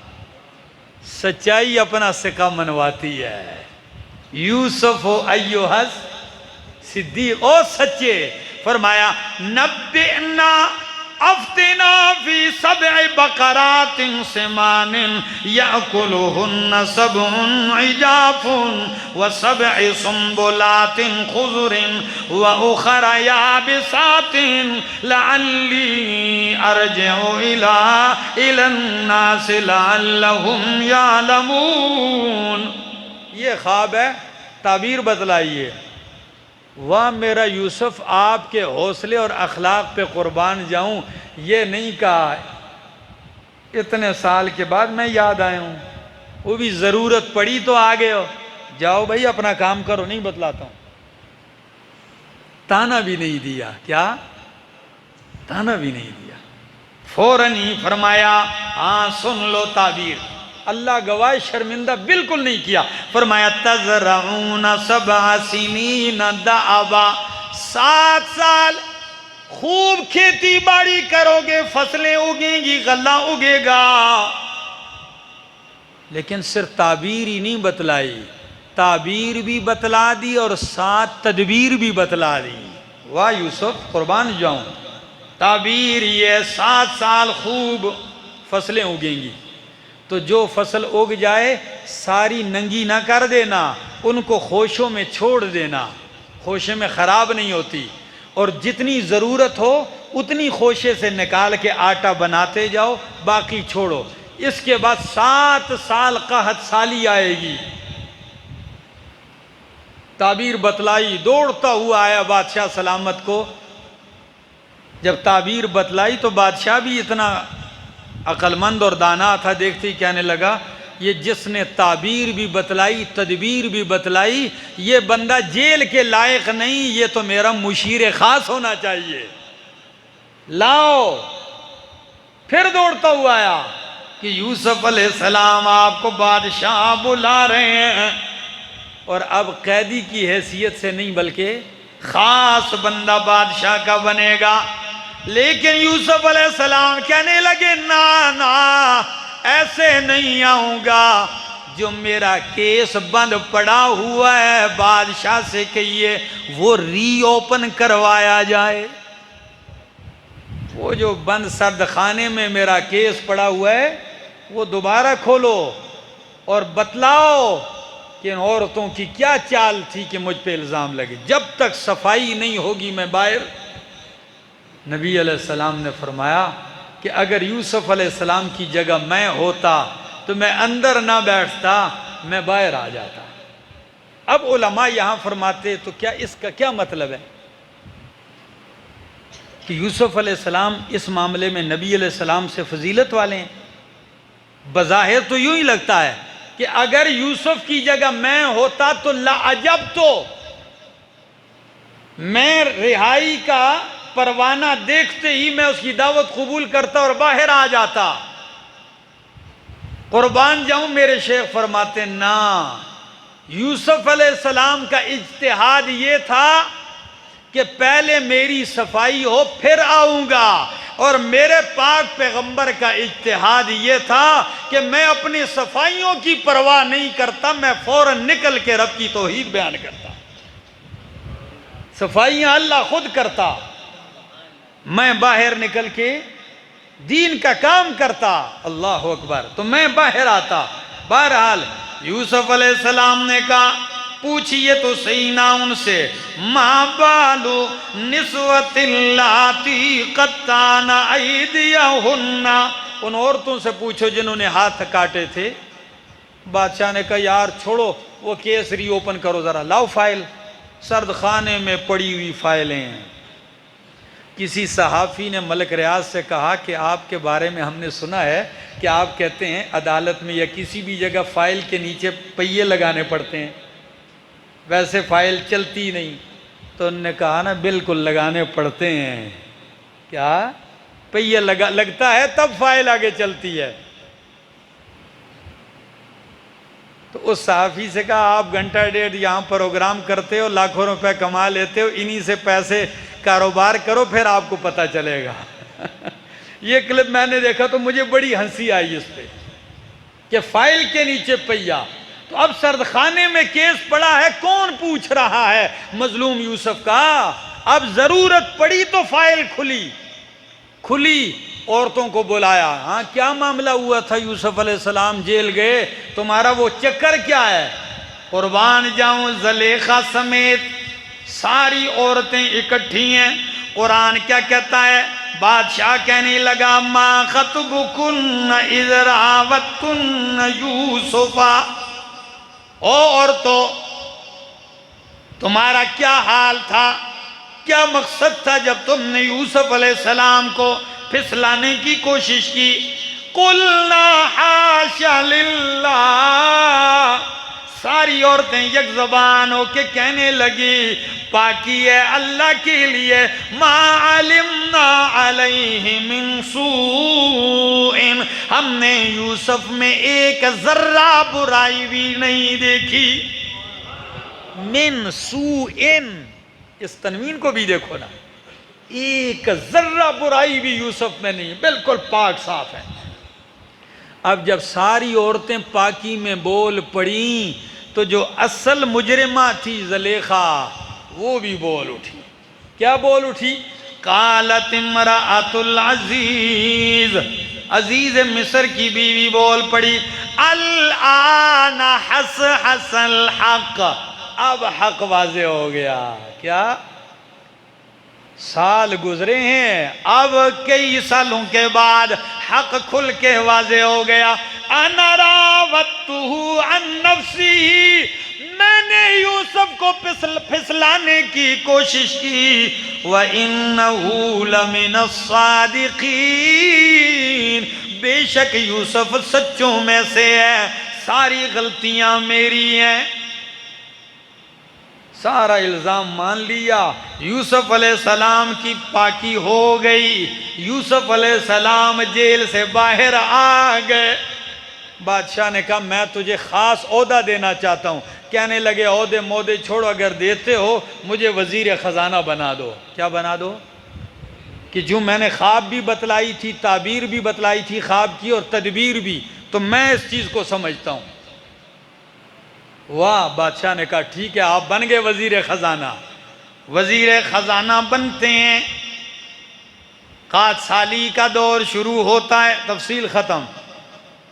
سچائی اپنا سکہ منواتی ہے. یوسف ایھا الصدیق، او سچے. فرمایا نبئنا افتنا فی 7 بقرات سمان یأکلہن 7 عجاف و7 سنبلات خضر وأخر یابسات لعلی ارجع الی الناس لعلہم یعلمون. یہ خواب ہے، تعبیر بتلائیے. واہ میرا یوسف، آپ کے حوصلے اور اخلاق پہ قربان جاؤں. یہ نہیں کہا اتنے سال کے بعد میں یاد آیا ہوں، وہ بھی ضرورت پڑی تو آ گئے ہو. جاؤ بھائی اپنا کام کرو، نہیں بتلاتا ہوں. تانا بھی نہیں دیا. کیا؟ تانا بھی نہیں دیا. فوراً ہی فرمایا ہاں سن لو تعبیر. اللہ گواہ شرمندہ بالکل نہیں کیا. فرمایا تزرعون 7 سنین دأبا، 7 سال خوب کھیتی باڑی کرو گے، فصلیں اگیں گی، غلہ اگے گا. لیکن صرف تعبیر ہی نہیں بتلائی، تعبیر بھی بتلا دی اور ساتھ تدبیر بھی بتلا دی. واہ یوسف قربان جاؤں. تعبیر یہ 7 سال خوب فصلیں اگیں گی، تو جو فصل اگ جائے ساری ننگی نہ کر دینا، ان کو خوشوں میں چھوڑ دینا. خوشے میں خراب نہیں ہوتی. اور جتنی ضرورت ہو اتنی خوشے سے نکال کے آٹا بناتے جاؤ، باقی چھوڑو۔ اس کے بعد 7 سال قحط سالی آئے گی۔ تعبیر بتلائی، دوڑتا ہوا آیا بادشاہ سلامت کو۔ جب تعبیر بتلائی تو بادشاہ بھی اتنا عقل مند اور دانا تھا، دیکھتے ہی کہنے لگا یہ جس نے تعبیر بھی بتلائی تدبیر بھی بتلائی یہ بندہ جیل کے لائق نہیں، یہ تو میرا مشیر خاص ہونا چاہیے، لاؤ۔ پھر دوڑتا ہوا آیا کہ یوسف علیہ السلام آپ کو بادشاہ بلا رہے ہیں، اور اب قیدی کی حیثیت سے نہیں بلکہ خاص بندہ بادشاہ کا بنے گا۔ لیکن یوسف علیہ السلام کہنے لگے نا ایسے نہیں آؤں گا، جو میرا کیس بند پڑا ہوا ہے بادشاہ سے کہیے وہ ری اوپن کروایا جائے۔ وہ جو بند سرد خانے میں میرا کیس پڑا ہوا ہے وہ دوبارہ کھولو اور بتلاؤ کہ ان عورتوں کی کیا چال تھی کہ مجھ پہ الزام لگے۔ جب تک صفائی نہیں ہوگی میں باہر۔ نبی علیہ السلام نے فرمایا کہ اگر یوسف علیہ السلام کی جگہ میں ہوتا تو میں اندر نہ بیٹھتا، میں باہر آ جاتا۔ اب علماء یہاں فرماتے تو کیا اس کا کیا مطلب ہے کہ یوسف علیہ السلام اس معاملے میں نبی علیہ السلام سے فضیلت والے ہیں؟ بظاہر تو یوں ہی لگتا ہے کہ اگر یوسف کی جگہ میں ہوتا تو لعجب، تو میں رہائی کا پروانہ دیکھتے ہی میں اس کی دعوت قبول کرتا اور باہر آ جاتا۔ قربان جاؤں میرے شیخ فرماتے نا، یوسف علیہ السلام کا اجتہاد یہ تھا کہ پہلے میری صفائی ہو پھر آؤں گا، اور میرے پاک پیغمبر کا اجتہاد یہ تھا کہ میں اپنی صفائیوں کی پرواہ نہیں کرتا، میں فوراً نکل کے رب کی توحید بیان کرتا۔ صفائیاں اللہ خود کرتا، میں باہر نکل کے دین کا کام کرتا۔ اللہ اکبر، تو میں باہر آتا۔ بہرحال یوسف علیہ السلام نے کہا پوچھئے تو صحیح نہ ان سے، ما بالو نسوۃ اللاتی قطعن ایدیہن، ان عورتوں سے پوچھو جنہوں نے ہاتھ کاٹے تھے۔ بادشاہ نے کہا یار چھوڑو وہ کیس ری اوپن کرو، ذرا لاؤ فائل۔ سرد خانے میں پڑی ہوئی فائلیں ہیں۔ کسی صحافی نے ملک ریاض سے کہا کہ آپ کے بارے میں ہم نے سنا ہے کہ آپ کہتے ہیں عدالت میں یا کسی بھی جگہ فائل کے نیچے پہیے لگانے پڑتے ہیں، ویسے فائل چلتی نہیں۔ تو انہوں نے کہا نا بالکل لگانے پڑتے ہیں، کیا پہیے لگتا ہے تب فائل آگے چلتی ہے۔ تو اس صحافی سے کہا آپ گھنٹہ ڈیڑھ یہاں پروگرام کرتے ہو، لاکھوں روپے کما لیتے ہو، انہی سے پیسے کاروبار کرو پھر آپ کو پتہ چلے گا۔ یہ کلپ میں نے دیکھا تو مجھے بڑی ہنسی آئی اس پہ کہ فائل کے نیچے پہیا۔ تو اب سرد خانے میں کیس پڑا ہے، کون پوچھ رہا ہے مظلوم یوسف کا؟ اب ضرورت پڑی تو فائل کھلی، عورتوں کو بلایا، ہاں کیا معاملہ ہوا تھا یوسف علیہ السلام جیل گئے، تمہارا وہ چکر کیا ہے؟ قربان جاؤں زلیخا سمیت ساری عورتیں اکٹھی ہیں۔ قرآن کیا کہتا ہے؟ بادشاہ کہنے لگا ما خطبکن اذ راوتن یوسفا، او عورتوں تمہارا کیا حال تھا، کیا مقصد تھا جب تم نے یوسف علیہ السلام کو پھسلانے کی کوشش کی؟ قلنا حاشا للہ، ساری عورتیں یک زبان ہو کے کہنے لگی پاکی ہے اللہ کے لیے، ما علمنا علیہ من سوء، ہم نے یوسف میں ایک ذرہ برائی بھی نہیں دیکھی۔ من سوء، اس تنوین کو بھی دیکھو نا، ایک ذرہ برائی بھی یوسف میں نہیں، بالکل پاک صاف ہے۔ اب جب ساری عورتیں پاکی میں بول پڑیں تو جو اصل مجرمہ تھی زلیخا وہ بھی بول اٹھی۔ کیا بول اٹھی؟ قالت امرأۃ العزیز، عزیز مصر کی بیوی بول پڑی، الآن حصحص الحق، اب حق واضح ہو گیا۔ کیا؟ سال گزرے ہیں، اب کئی سالوں کے بعد حق کھل کے واضح ہو گیا. انا راودتہ عن نفسی، میں نے یوسف کو پھسلانے کی کوشش کی. وَإِنَّهُ لَمِنَ الصَّادِقِينَ، بے شک یوسف سچوں میں سے ہے، ساری غلطیاں میری ہیں. سارا الزام مان لیا. یوسف علیہ السلام کی پاکی ہو گئی. یوسف علیہ السلام جیل سے باہر آ گئے. بادشاہ نے کہا میں تجھے خاص عہدہ دینا چاہتا ہوں. کہنے لگے عہدے مودے چھوڑو، اگر دیتے ہو مجھے وزیر خزانہ بنا دو. کیا بنا دو؟ کہ جو میں نے خواب بھی بتلائی تھی، تعبیر بھی بتلائی تھی خواب کی، اور تدبیر بھی، تو میں اس چیز کو سمجھتا ہوں. واہ. بادشاہ نے کہا ٹھیک ہے، آپ بن گئے وزیر خزانہ. وزیر خزانہ بنتے ہیں، قحط سالی کا دور شروع ہوتا ہے. تفصیل ختم.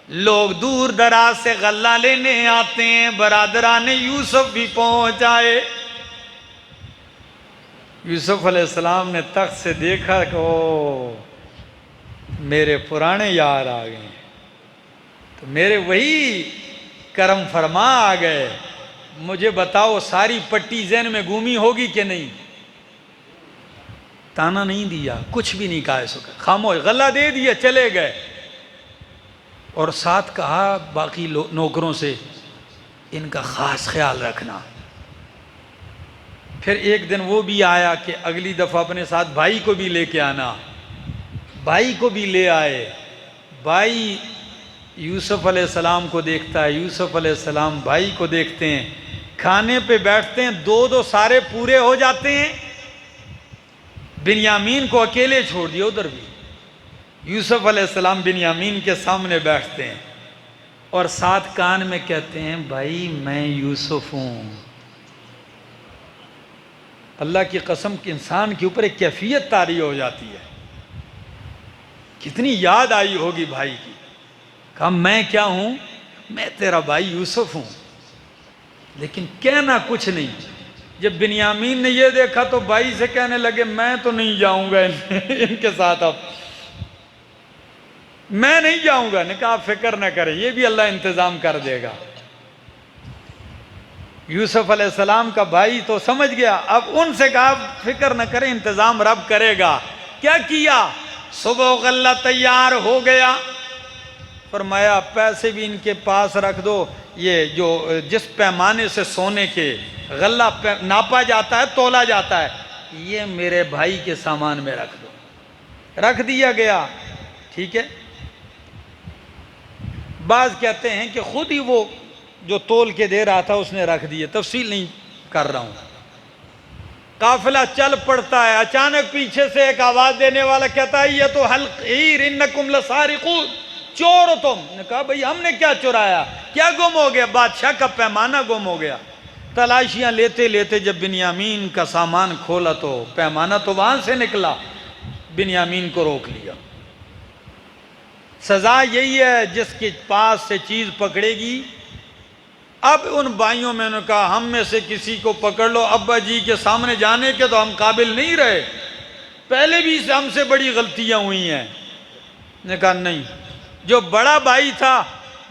لوگ دور دراز سے غلہ لینے آتے ہیں. برادران یوسف بھی پہنچ آئے. یوسف علیہ السلام نے تخت سے دیکھا کہ او میرے پرانے یار آ گئے، تو میرے وہی کرم فرما آ گئے. مجھے بتاؤ ساری پٹی ذہن میں گھومی ہوگی کہ نہیں؟ تانا نہیں دیا، کچھ بھی نہیں کہا. اس وقت خاموش، غلہ دے دیا، چلے گئے. اور ساتھ کہا باقی نوکروں سے ان کا خاص خیال رکھنا. پھر ایک دن وہ بھی آیا کہ اگلی دفعہ اپنے ساتھ بھائی کو بھی لے کے آنا. بھائی کو بھی لے آئے. بھائی یوسف علیہ السلام کو دیکھتا ہے، یوسف علیہ السلام بھائی کو دیکھتے ہیں. کھانے پہ بیٹھتے ہیں، دو سارے پورے ہو جاتے ہیں. بنیامین کو اکیلے چھوڑ دیا ادھر بھی. یوسف علیہ السلام بنیامین کے سامنے بیٹھتے ہیں اور ساتھ کان میں کہتے ہیں بھائی میں یوسف ہوں. اللہ کی قسم کہ انسان کے اوپر ایک کیفیت طاری ہو جاتی ہے. کتنی یاد آئی ہوگی بھائی کی. کہا میں کیا ہوں؟ میں تیرا بھائی یوسف ہوں. لیکن کہنا کچھ نہیں. جب بنیامین نے یہ دیکھا تو بھائی سے کہنے لگے میں تو نہیں جاؤں گا ان کے ساتھ، اب میں نہیں جاؤں گا. نے کہا آپ فکر نہ کریں، یہ بھی اللہ انتظام کر دے گا. یوسف علیہ السلام کا بھائی تو سمجھ گیا. اب ان سے کہا فکر نہ کریں، انتظام رب کرے گا. کیا کیا؟ صبح غلہ تیار ہو گیا. فرمایا پیسے بھی ان کے پاس رکھ دو. یہ جو جس پیمانے سے سونے کے غلہ ناپا جاتا ہے، تولا جاتا ہے، یہ میرے بھائی کے سامان میں رکھ دو. رکھ دیا گیا. ٹھیک ہے. بعض کہتے ہیں کہ خود ہی وہ جو تول کے دے رہا تھا اس نے رکھ دیے. تفصیل نہیں کر رہا ہوں. قافلہ چل پڑتا ہے. اچانک پیچھے سے ایک آواز دینے والا کہتا ہے یہ تو حلقیر انکم لسارقون، چور ہو تم. نے کہا بھئی ہم نے کیا چرایا؟ کیا گم ہو گیا؟ بادشاہ کا پیمانہ گم ہو گیا. تلاشیاں لیتے لیتے جب بنیامین کا سامان کھولا تو پیمانہ تو وہاں سے نکلا. بنیامین کو روک لیا. سزا یہی ہے جس کے پاس سے چیز پکڑے گی. اب ان بھائیوں میں نے کہا ہم میں سے کسی کو پکڑ لو. ابا جی کے سامنے جانے کے تو ہم قابل نہیں رہے، پہلے بھی ہم سے بڑی غلطیاں ہوئی ہیں. نے کہا نہیں. جو بڑا بھائی تھا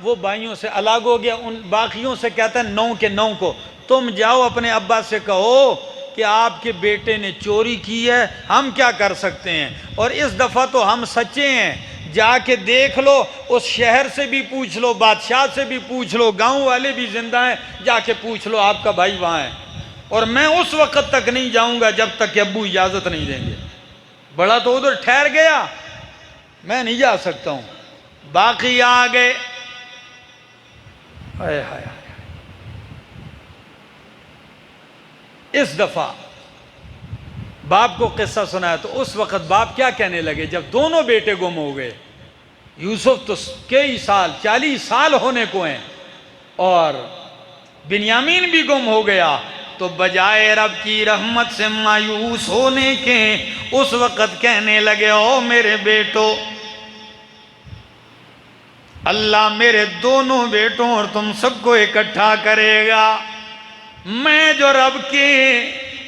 وہ بھائیوں سے الگ ہو گیا. ان باقیوں سے کہتا ہے 9 کے 9 کو تم جاؤ اپنے ابا سے کہو کہ آپ کے بیٹے نے چوری کی ہے، ہم کیا کر سکتے ہیں، اور اس دفعہ تو ہم سچے ہیں. جا کے دیکھ لو، اس شہر سے بھی پوچھ لو، بادشاہ سے بھی پوچھ لو، گاؤں والے بھی زندہ ہیں، جا کے پوچھ لو آپ کا بھائی وہاں ہے. اور میں اس وقت تک نہیں جاؤں گا جب تک کہ ابو اجازت نہیں دیں گے. بڑا تو ادھر ٹھہر گیا، میں نہیں جا سکتا ہوں. باقی آ گئے. ہائے ہائے. اس دفعہ باپ کو قصہ سنایا تو اس وقت باپ کیا کہنے لگے جب دونوں بیٹے گم ہو گئے. یوسف تو کئی سال 40 سال ہونے کو ہیں اور بنیامین بھی گم ہو گیا. تو بجائے رب کی رحمت سے مایوس ہونے کے اس وقت کہنے لگے او میرے بیٹو، اللہ میرے دونوں بیٹوں اور تم سب کو اکٹھا کرے گا. میں جو رب کے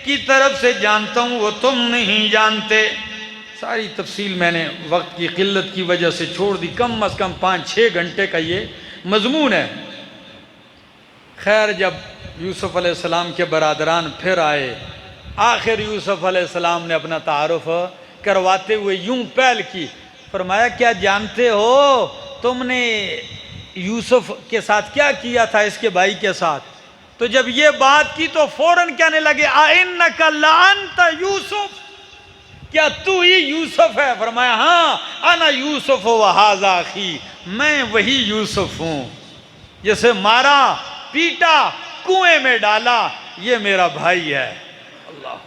کی طرف سے جانتا ہوں وہ تم نہیں جانتے۔ ساری تفصیل میں نے وقت کی قلت کی وجہ سے چھوڑ دی، کم از کم 5-6 گھنٹے کا یہ مضمون ہے۔ خیر جب یوسف علیہ السلام کے برادران پھر آئے، آخر یوسف علیہ السلام نے اپنا تعارف کرواتے ہوئے یوں پہل کی، فرمایا کیا جانتے ہو تم نے یوسف کے ساتھ کیا کیا تھا، اس کے بھائی کے ساتھ؟ تو جب یہ بات کی تو فوراً کہنے لگے اَإِنَّكَ لَأَنْتَ یوسف، کیا تو ہی یوسف ہے؟ فرمایا ہاں انا یوسف وَهَذَا أَخِي، میں وہی یوسف ہوں جسے مارا پیٹا کنویں میں ڈالا، یہ میرا بھائی ہے۔ اللہ،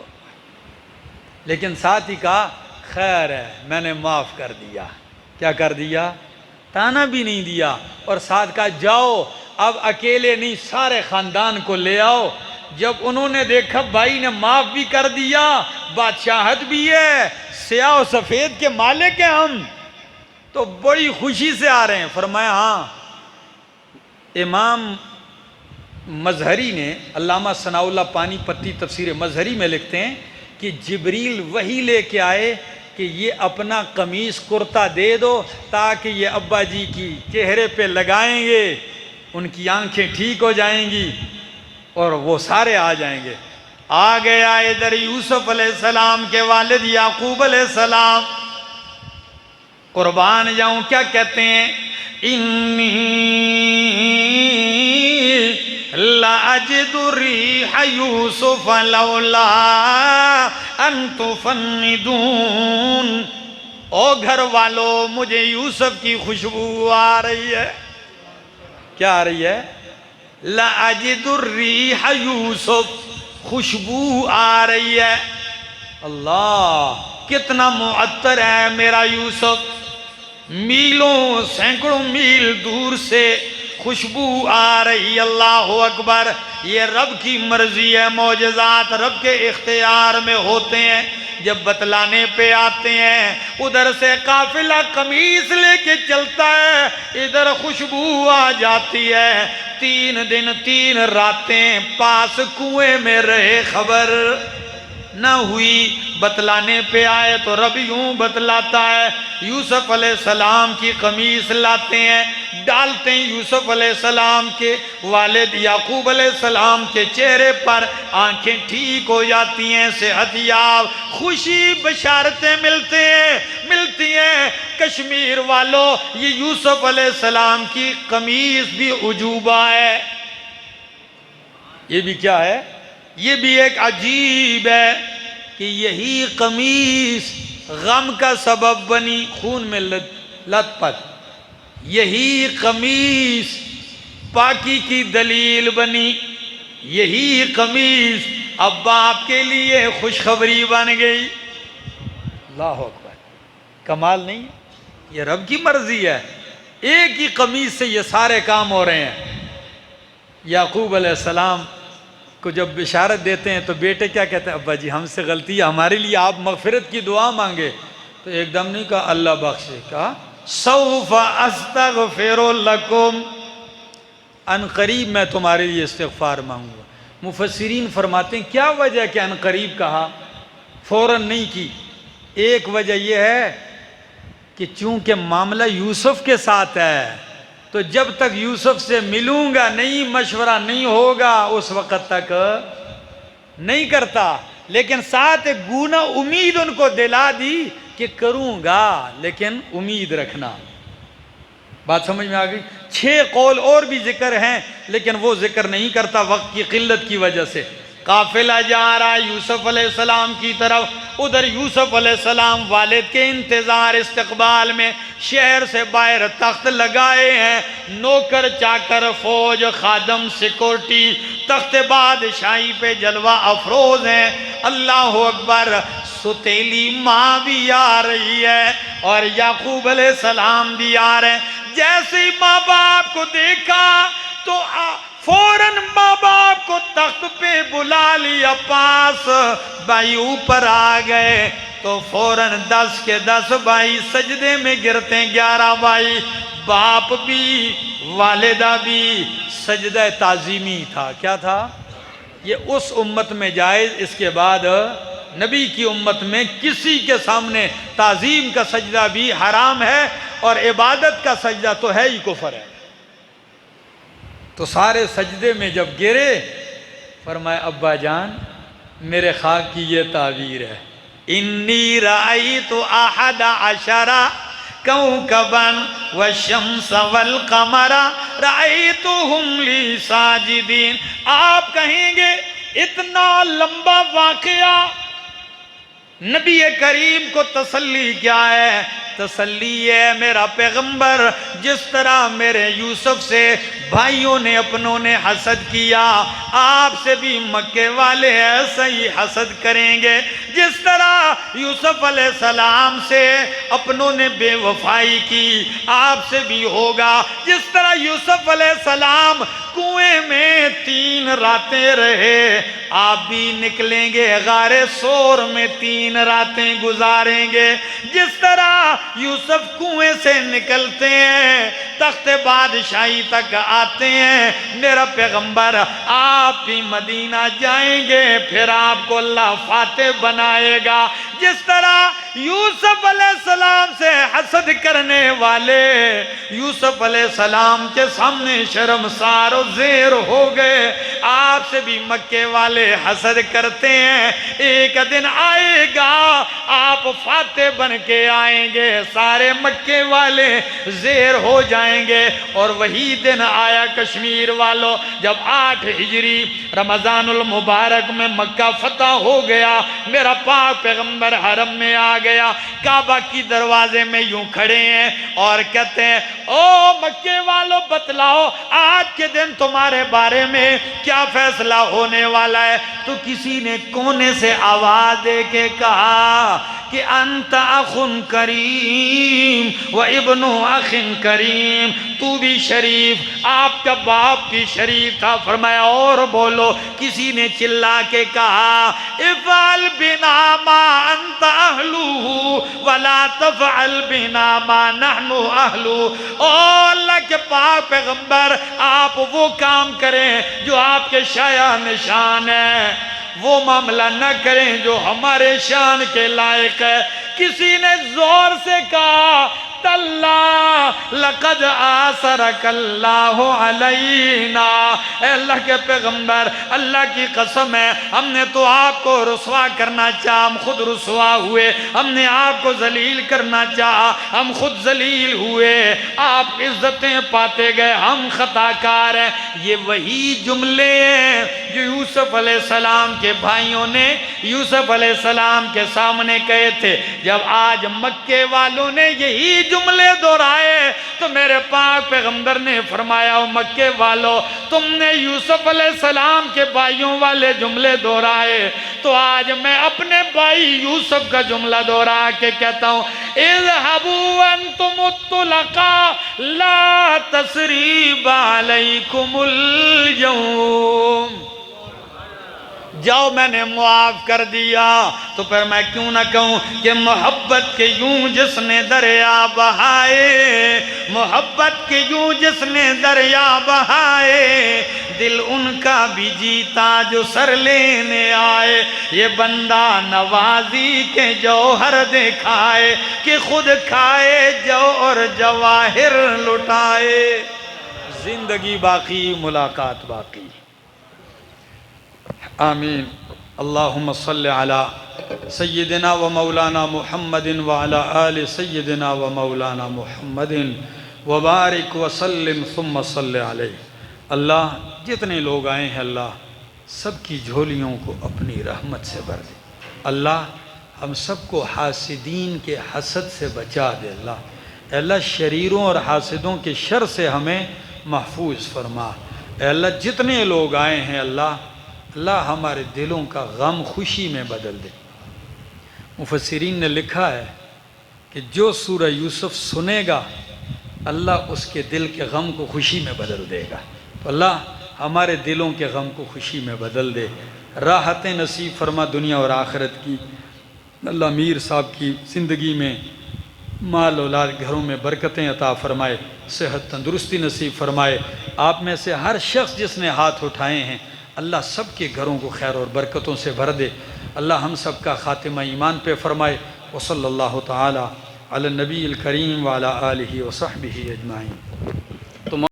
لیکن ساتھ ہی کہا خیر ہے میں نے معاف کر دیا۔ کیا کر دیا؟ تانا بھی نہیں دیا، اور ساتھ کہا جاؤ اب اکیلے نہیں سارے خاندان کو لے آؤ۔ جب انہوں نے دیکھا بھائی نے معاف بھی کر دیا، بادشاہت بھی ہے، سیاہ و سفید کے مالک ہیں ہم، تو بڑی خوشی سے آ رہے ہیں۔ فرمایا ہاں، امام مظہری نے، علامہ ثناء اللہ پانی پتی تفسیر مظہری میں لکھتے ہیں کہ جبریل وہی لے کے آئے کہ یہ اپنا قمیص کرتا دے دو تاکہ یہ ابا جی کی چہرے پہ لگائیں گے، ان کی آنکھیں ٹھیک ہو جائیں گی اور وہ سارے آ جائیں گے۔ آ گیا ادھر یوسف علیہ السلام کے والد یعقوب علیہ السلام، قربان جاؤں کیا کہتے ہیں، انی لَأَجِدُ رِيحَ يُوسُفَ لَوْلَا أَن تُفَنِّدُونَ، او گھر والو مجھے یوسف کی خوشبو آ رہی ہے۔ کیا آ رہی ہے؟ لَأَجِدُ الرِّيحَ یوسف، خوشبو آ رہی ہے۔ اللہ کتنا معطر ہے میرا یوسف، میلوں سینکڑوں میل دور سے خوشبو آ رہی۔ اللہ اکبر، یہ رب کی مرضی ہے، معجزات رب کے اختیار میں ہوتے ہیں۔ جب بتلانے پہ آتے ہیں، ادھر سے قافلہ قمیص لے کے چلتا ہے، ادھر خوشبو آ جاتی ہے۔ 3 دن 3 راتیں پاس کنویں میں رہے، خبر نہ ہوئی۔ بتلانے پہ آئے تو رب یوں بتلاتا ہے، یوسف علیہ السلام کی قمیص لاتے ہیں، ڈالتے ہیں یوسف علیہ السلام کے والد یعقوب علیہ السلام کے چہرے پر، آنکھیں ٹھیک ہو جاتی ہیں، صحت یاب، خوشی بشارتیں ملتی ہیں۔ کشمیر والو، یہ یوسف علیہ السلام کی قمیص بھی عجوبہ ہے۔ یہ بھی کیا ہے؟ یہ بھی ایک عجیب ہے کہ یہی قمیص غم کا سبب بنی، خون میں لت پت، یہی قمیص پاکی کی دلیل بنی، یہی قمیص اب باپ کے لیے خوشخبری بن گئی۔ اللہ اکبر، کمال نہیں ہے؟ یہ رب کی مرضی ہے، ایک ہی قمیص سے یہ سارے کام ہو رہے ہیں۔ یعقوب علیہ السلام کو جب بشارت دیتے ہیں تو بیٹے کیا کہتے ہیں، ابا جی ہم سے غلطی ہے، ہمارے لیے آپ مغفرت کی دعا مانگے۔ تو ایک دم نہیں کہا اللہ بخشے، کہا سوف استغفر لکم، ان قریب میں تمہارے لیے استغفار مانگوں گا۔ مفسرین فرماتے ہیں کیا وجہ کہ ان قریب کہا، فوراً نہیں کی؟ ایک وجہ یہ ہے کہ چونکہ معاملہ یوسف کے ساتھ ہے تو جب تک یوسف سے ملوں گا نہیں، مشورہ نہیں ہوگا، اس وقت تک نہیں کرتا، لیکن ساتھ ایک گونا امید ان کو دلا دی کہ کروں گا، لیکن امید رکھنا۔ بات سمجھ میں آ گئی؟ 6 قول اور بھی ذکر ہیں لیکن وہ ذکر نہیں کرتا وقت کی قلت کی وجہ سے۔ قافلہ جا رہا ہے یوسف علیہ السلام کی طرف، ادھر یوسف علیہ السلام والد کے انتظار استقبال میں، شہر سے باہر تخت لگائے ہیں، نوکر چاکر فوج خادم سیکورٹی تخت بادشاہی پہ جلوہ افروز ہیں۔ اللہ اکبر، ستیلی ماں بھی آ رہی ہے اور یعقوب علیہ السلام بھی آ رہے ہیں۔ جیسے ہی ماں باپ کو دیکھا تو فوراً ماں باپ کو تخت پہ بلا لیا پاس، بھائی اوپر آ گئے تو فوراً 10 کے 10 بھائی سجدے میں گرتے ہیں، 11 بھائی، باپ بھی والدہ بھی۔ سجدہ تعظیمی تھا، کیا تھا؟ یہ اس امت میں جائز، اس کے بعد نبی کی امت میں کسی کے سامنے تعظیم کا سجدہ بھی حرام ہے، اور عبادت کا سجدہ تو ہے ہی کفر ہے۔ تو سارے سجدے میں جب گرے، فرمایا ابا جان میرے خاک کی یہ تعبیر ہے، انی رأیت احد عشر کوکبا والشمس والقمر رأیتہم لی ساجدین۔ آپ کہیں گے اتنا لمبا واقعہ، نبی کریم کو تسلی کیا ہے؟ تسلی ہے میرا پیغمبر جس طرح میرے یوسف سے بھائیوں نے اپنوں نے حسد کیا، آپ سے بھی مکے والے ایسا ہی حسد کریں گے۔ جس طرح یوسف علیہ السلام سے اپنوں نے بے وفائی کی، آپ سے بھی ہوگا۔ جس طرح یوسف علیہ السلام کنویں میں 3 راتیں رہے، آپ بھی نکلیں گے غار سور میں 3 راتیں گزاریں گے۔ جس طرح یوسف کنویں سے نکلتے ہیں، تخت بادشاہی تک آتے ہیں، میرا پیغمبر آپ بھی مدینہ جائیں گے، پھر آپ کو اللہ فاتح بنائے گا۔ جس طرح یوسف علیہ السلام سے حسد کرنے والے یوسف علیہ السلام کے سامنے شرمسار و زیر ہو گئے، آپ سے بھی مکے والے حسد کرتے ہیں۔ ایک دن آئے گا آپ فاتح بن کے آئیں گے، سارے مکے والے زیر ہو جائیں گے۔ اور وہی دن آیا کشمیر والوں، جب 8 ہجری رمضان المبارک میں مکہ فتح ہو گیا، میرا پاک پیغمبر حرم میں آ گیا، کعبہ کی دروازے میں یوں کھڑے ہیں اور کہتے ہیں او مکے والوں بتلاؤ آج کے دن تمہارے بارے میں کیا فیصلہ ہونے والا ہے؟ تو کسی نے کونے سے آواز دے کے کہا کہ انت اخ کریم و ابن اخ کریم، تو بھی شریف، آپ کا باپ بھی شریف تھا۔ فرمایا اور بولو۔ کسی نے چلا کے کہا افعل بنا ما انت اہلہ ولا تفعل بنا ما نحن اہلہ۔ او اللہ کے پاک پیغمبر، آپ وہ کام کریں جو آپ کے شایع نشان ہے، وہ معاملہ نہ کریں جو ہمارے شان کے لائق ہے۔ کسی نے زور سے کہا تاللہ لقد آثرک اللہ علینا، اے اللہ کے پیغمبر اللہ کی قسم ہے ہم نے تو آپ کو رسوا کرنا چاہا، ہم خود رسوا ہوئے، ہم نے آپ کو ذلیل کرنا چاہا، ہم خود ذلیل ہوئے، آپ عزتیں پاتے گئے، ہم خطا کار ہیں۔ یہ وہی جملے ہیں جو یوسف علیہ السلام کے بھائیوں نے یوسف علیہ السلام کے سامنے کہے تھے۔ جب آج مکے والوں نے یہی جملے دہرائے تو میرے پاک پیغمبر نے فرمایا مکے والو تم نے یوسف علیہ السلام کے بھائیوں والے جملے دہرائے، تو آج میں اپنے بھائی یوسف کا جملہ دہرا کے کہتا ہوں اذهبوا انتم الطلقاء لا تثریب علیکم اليوم، جاؤ میں نے معاف کر دیا۔ تو پھر میں کیوں نہ کہوں کہ محبت کے یوں جس نے دریا بہائے، محبت کے یوں جس نے دریا بہائے، دل ان کا بھی جیتا جو سر لینے آئے، یہ بندہ نوازی کے جوہر دکھائے کہ خود کھائے جو اور جواہر لٹائے۔ زندگی باقی ملاقات باقی۔ آمین۔ اللہم صلی علی سیدنا و مولانا محمد وعلی آل سیدنا و مولانا محمد وبارک وسلم ثم صلی علیہ۔ اللہ جتنے لوگ آئے ہیں اللہ سب کی جھولیوں کو اپنی رحمت سے بھر دے۔ اللہ ہم سب کو حاسدین کے حسد سے بچا دے۔ اللہ اے اللہ شریروں اور حاسدوں کے شر سے ہمیں محفوظ فرما۔ اے اللہ جتنے لوگ آئے ہیں اللہ ہمارے دلوں کا غم خوشی میں بدل دے۔ مفسرین نے لکھا ہے کہ جو سورہ یوسف سنے گا اللہ اس کے دل کے غم کو خوشی میں بدل دے گا۔ تو اللہ ہمارے دلوں کے غم کو خوشی میں بدل دے، راحتیں نصیب فرما دنیا اور آخرت کی۔ اللہ میر صاحب کی زندگی میں مال اولاد گھروں میں برکتیں عطا فرمائے، صحت تندرستی نصیب فرمائے۔ آپ میں سے ہر شخص جس نے ہاتھ اٹھائے ہیں اللہ سب کے گھروں کو خیر اور برکتوں سے بھر دے، اللہ ہم سب کا خاتمہ ایمان پہ فرمائے۔ وصلی اللہ تعالی علی النبی الکریم وعلی آلہ وصحبہ اجمعین۔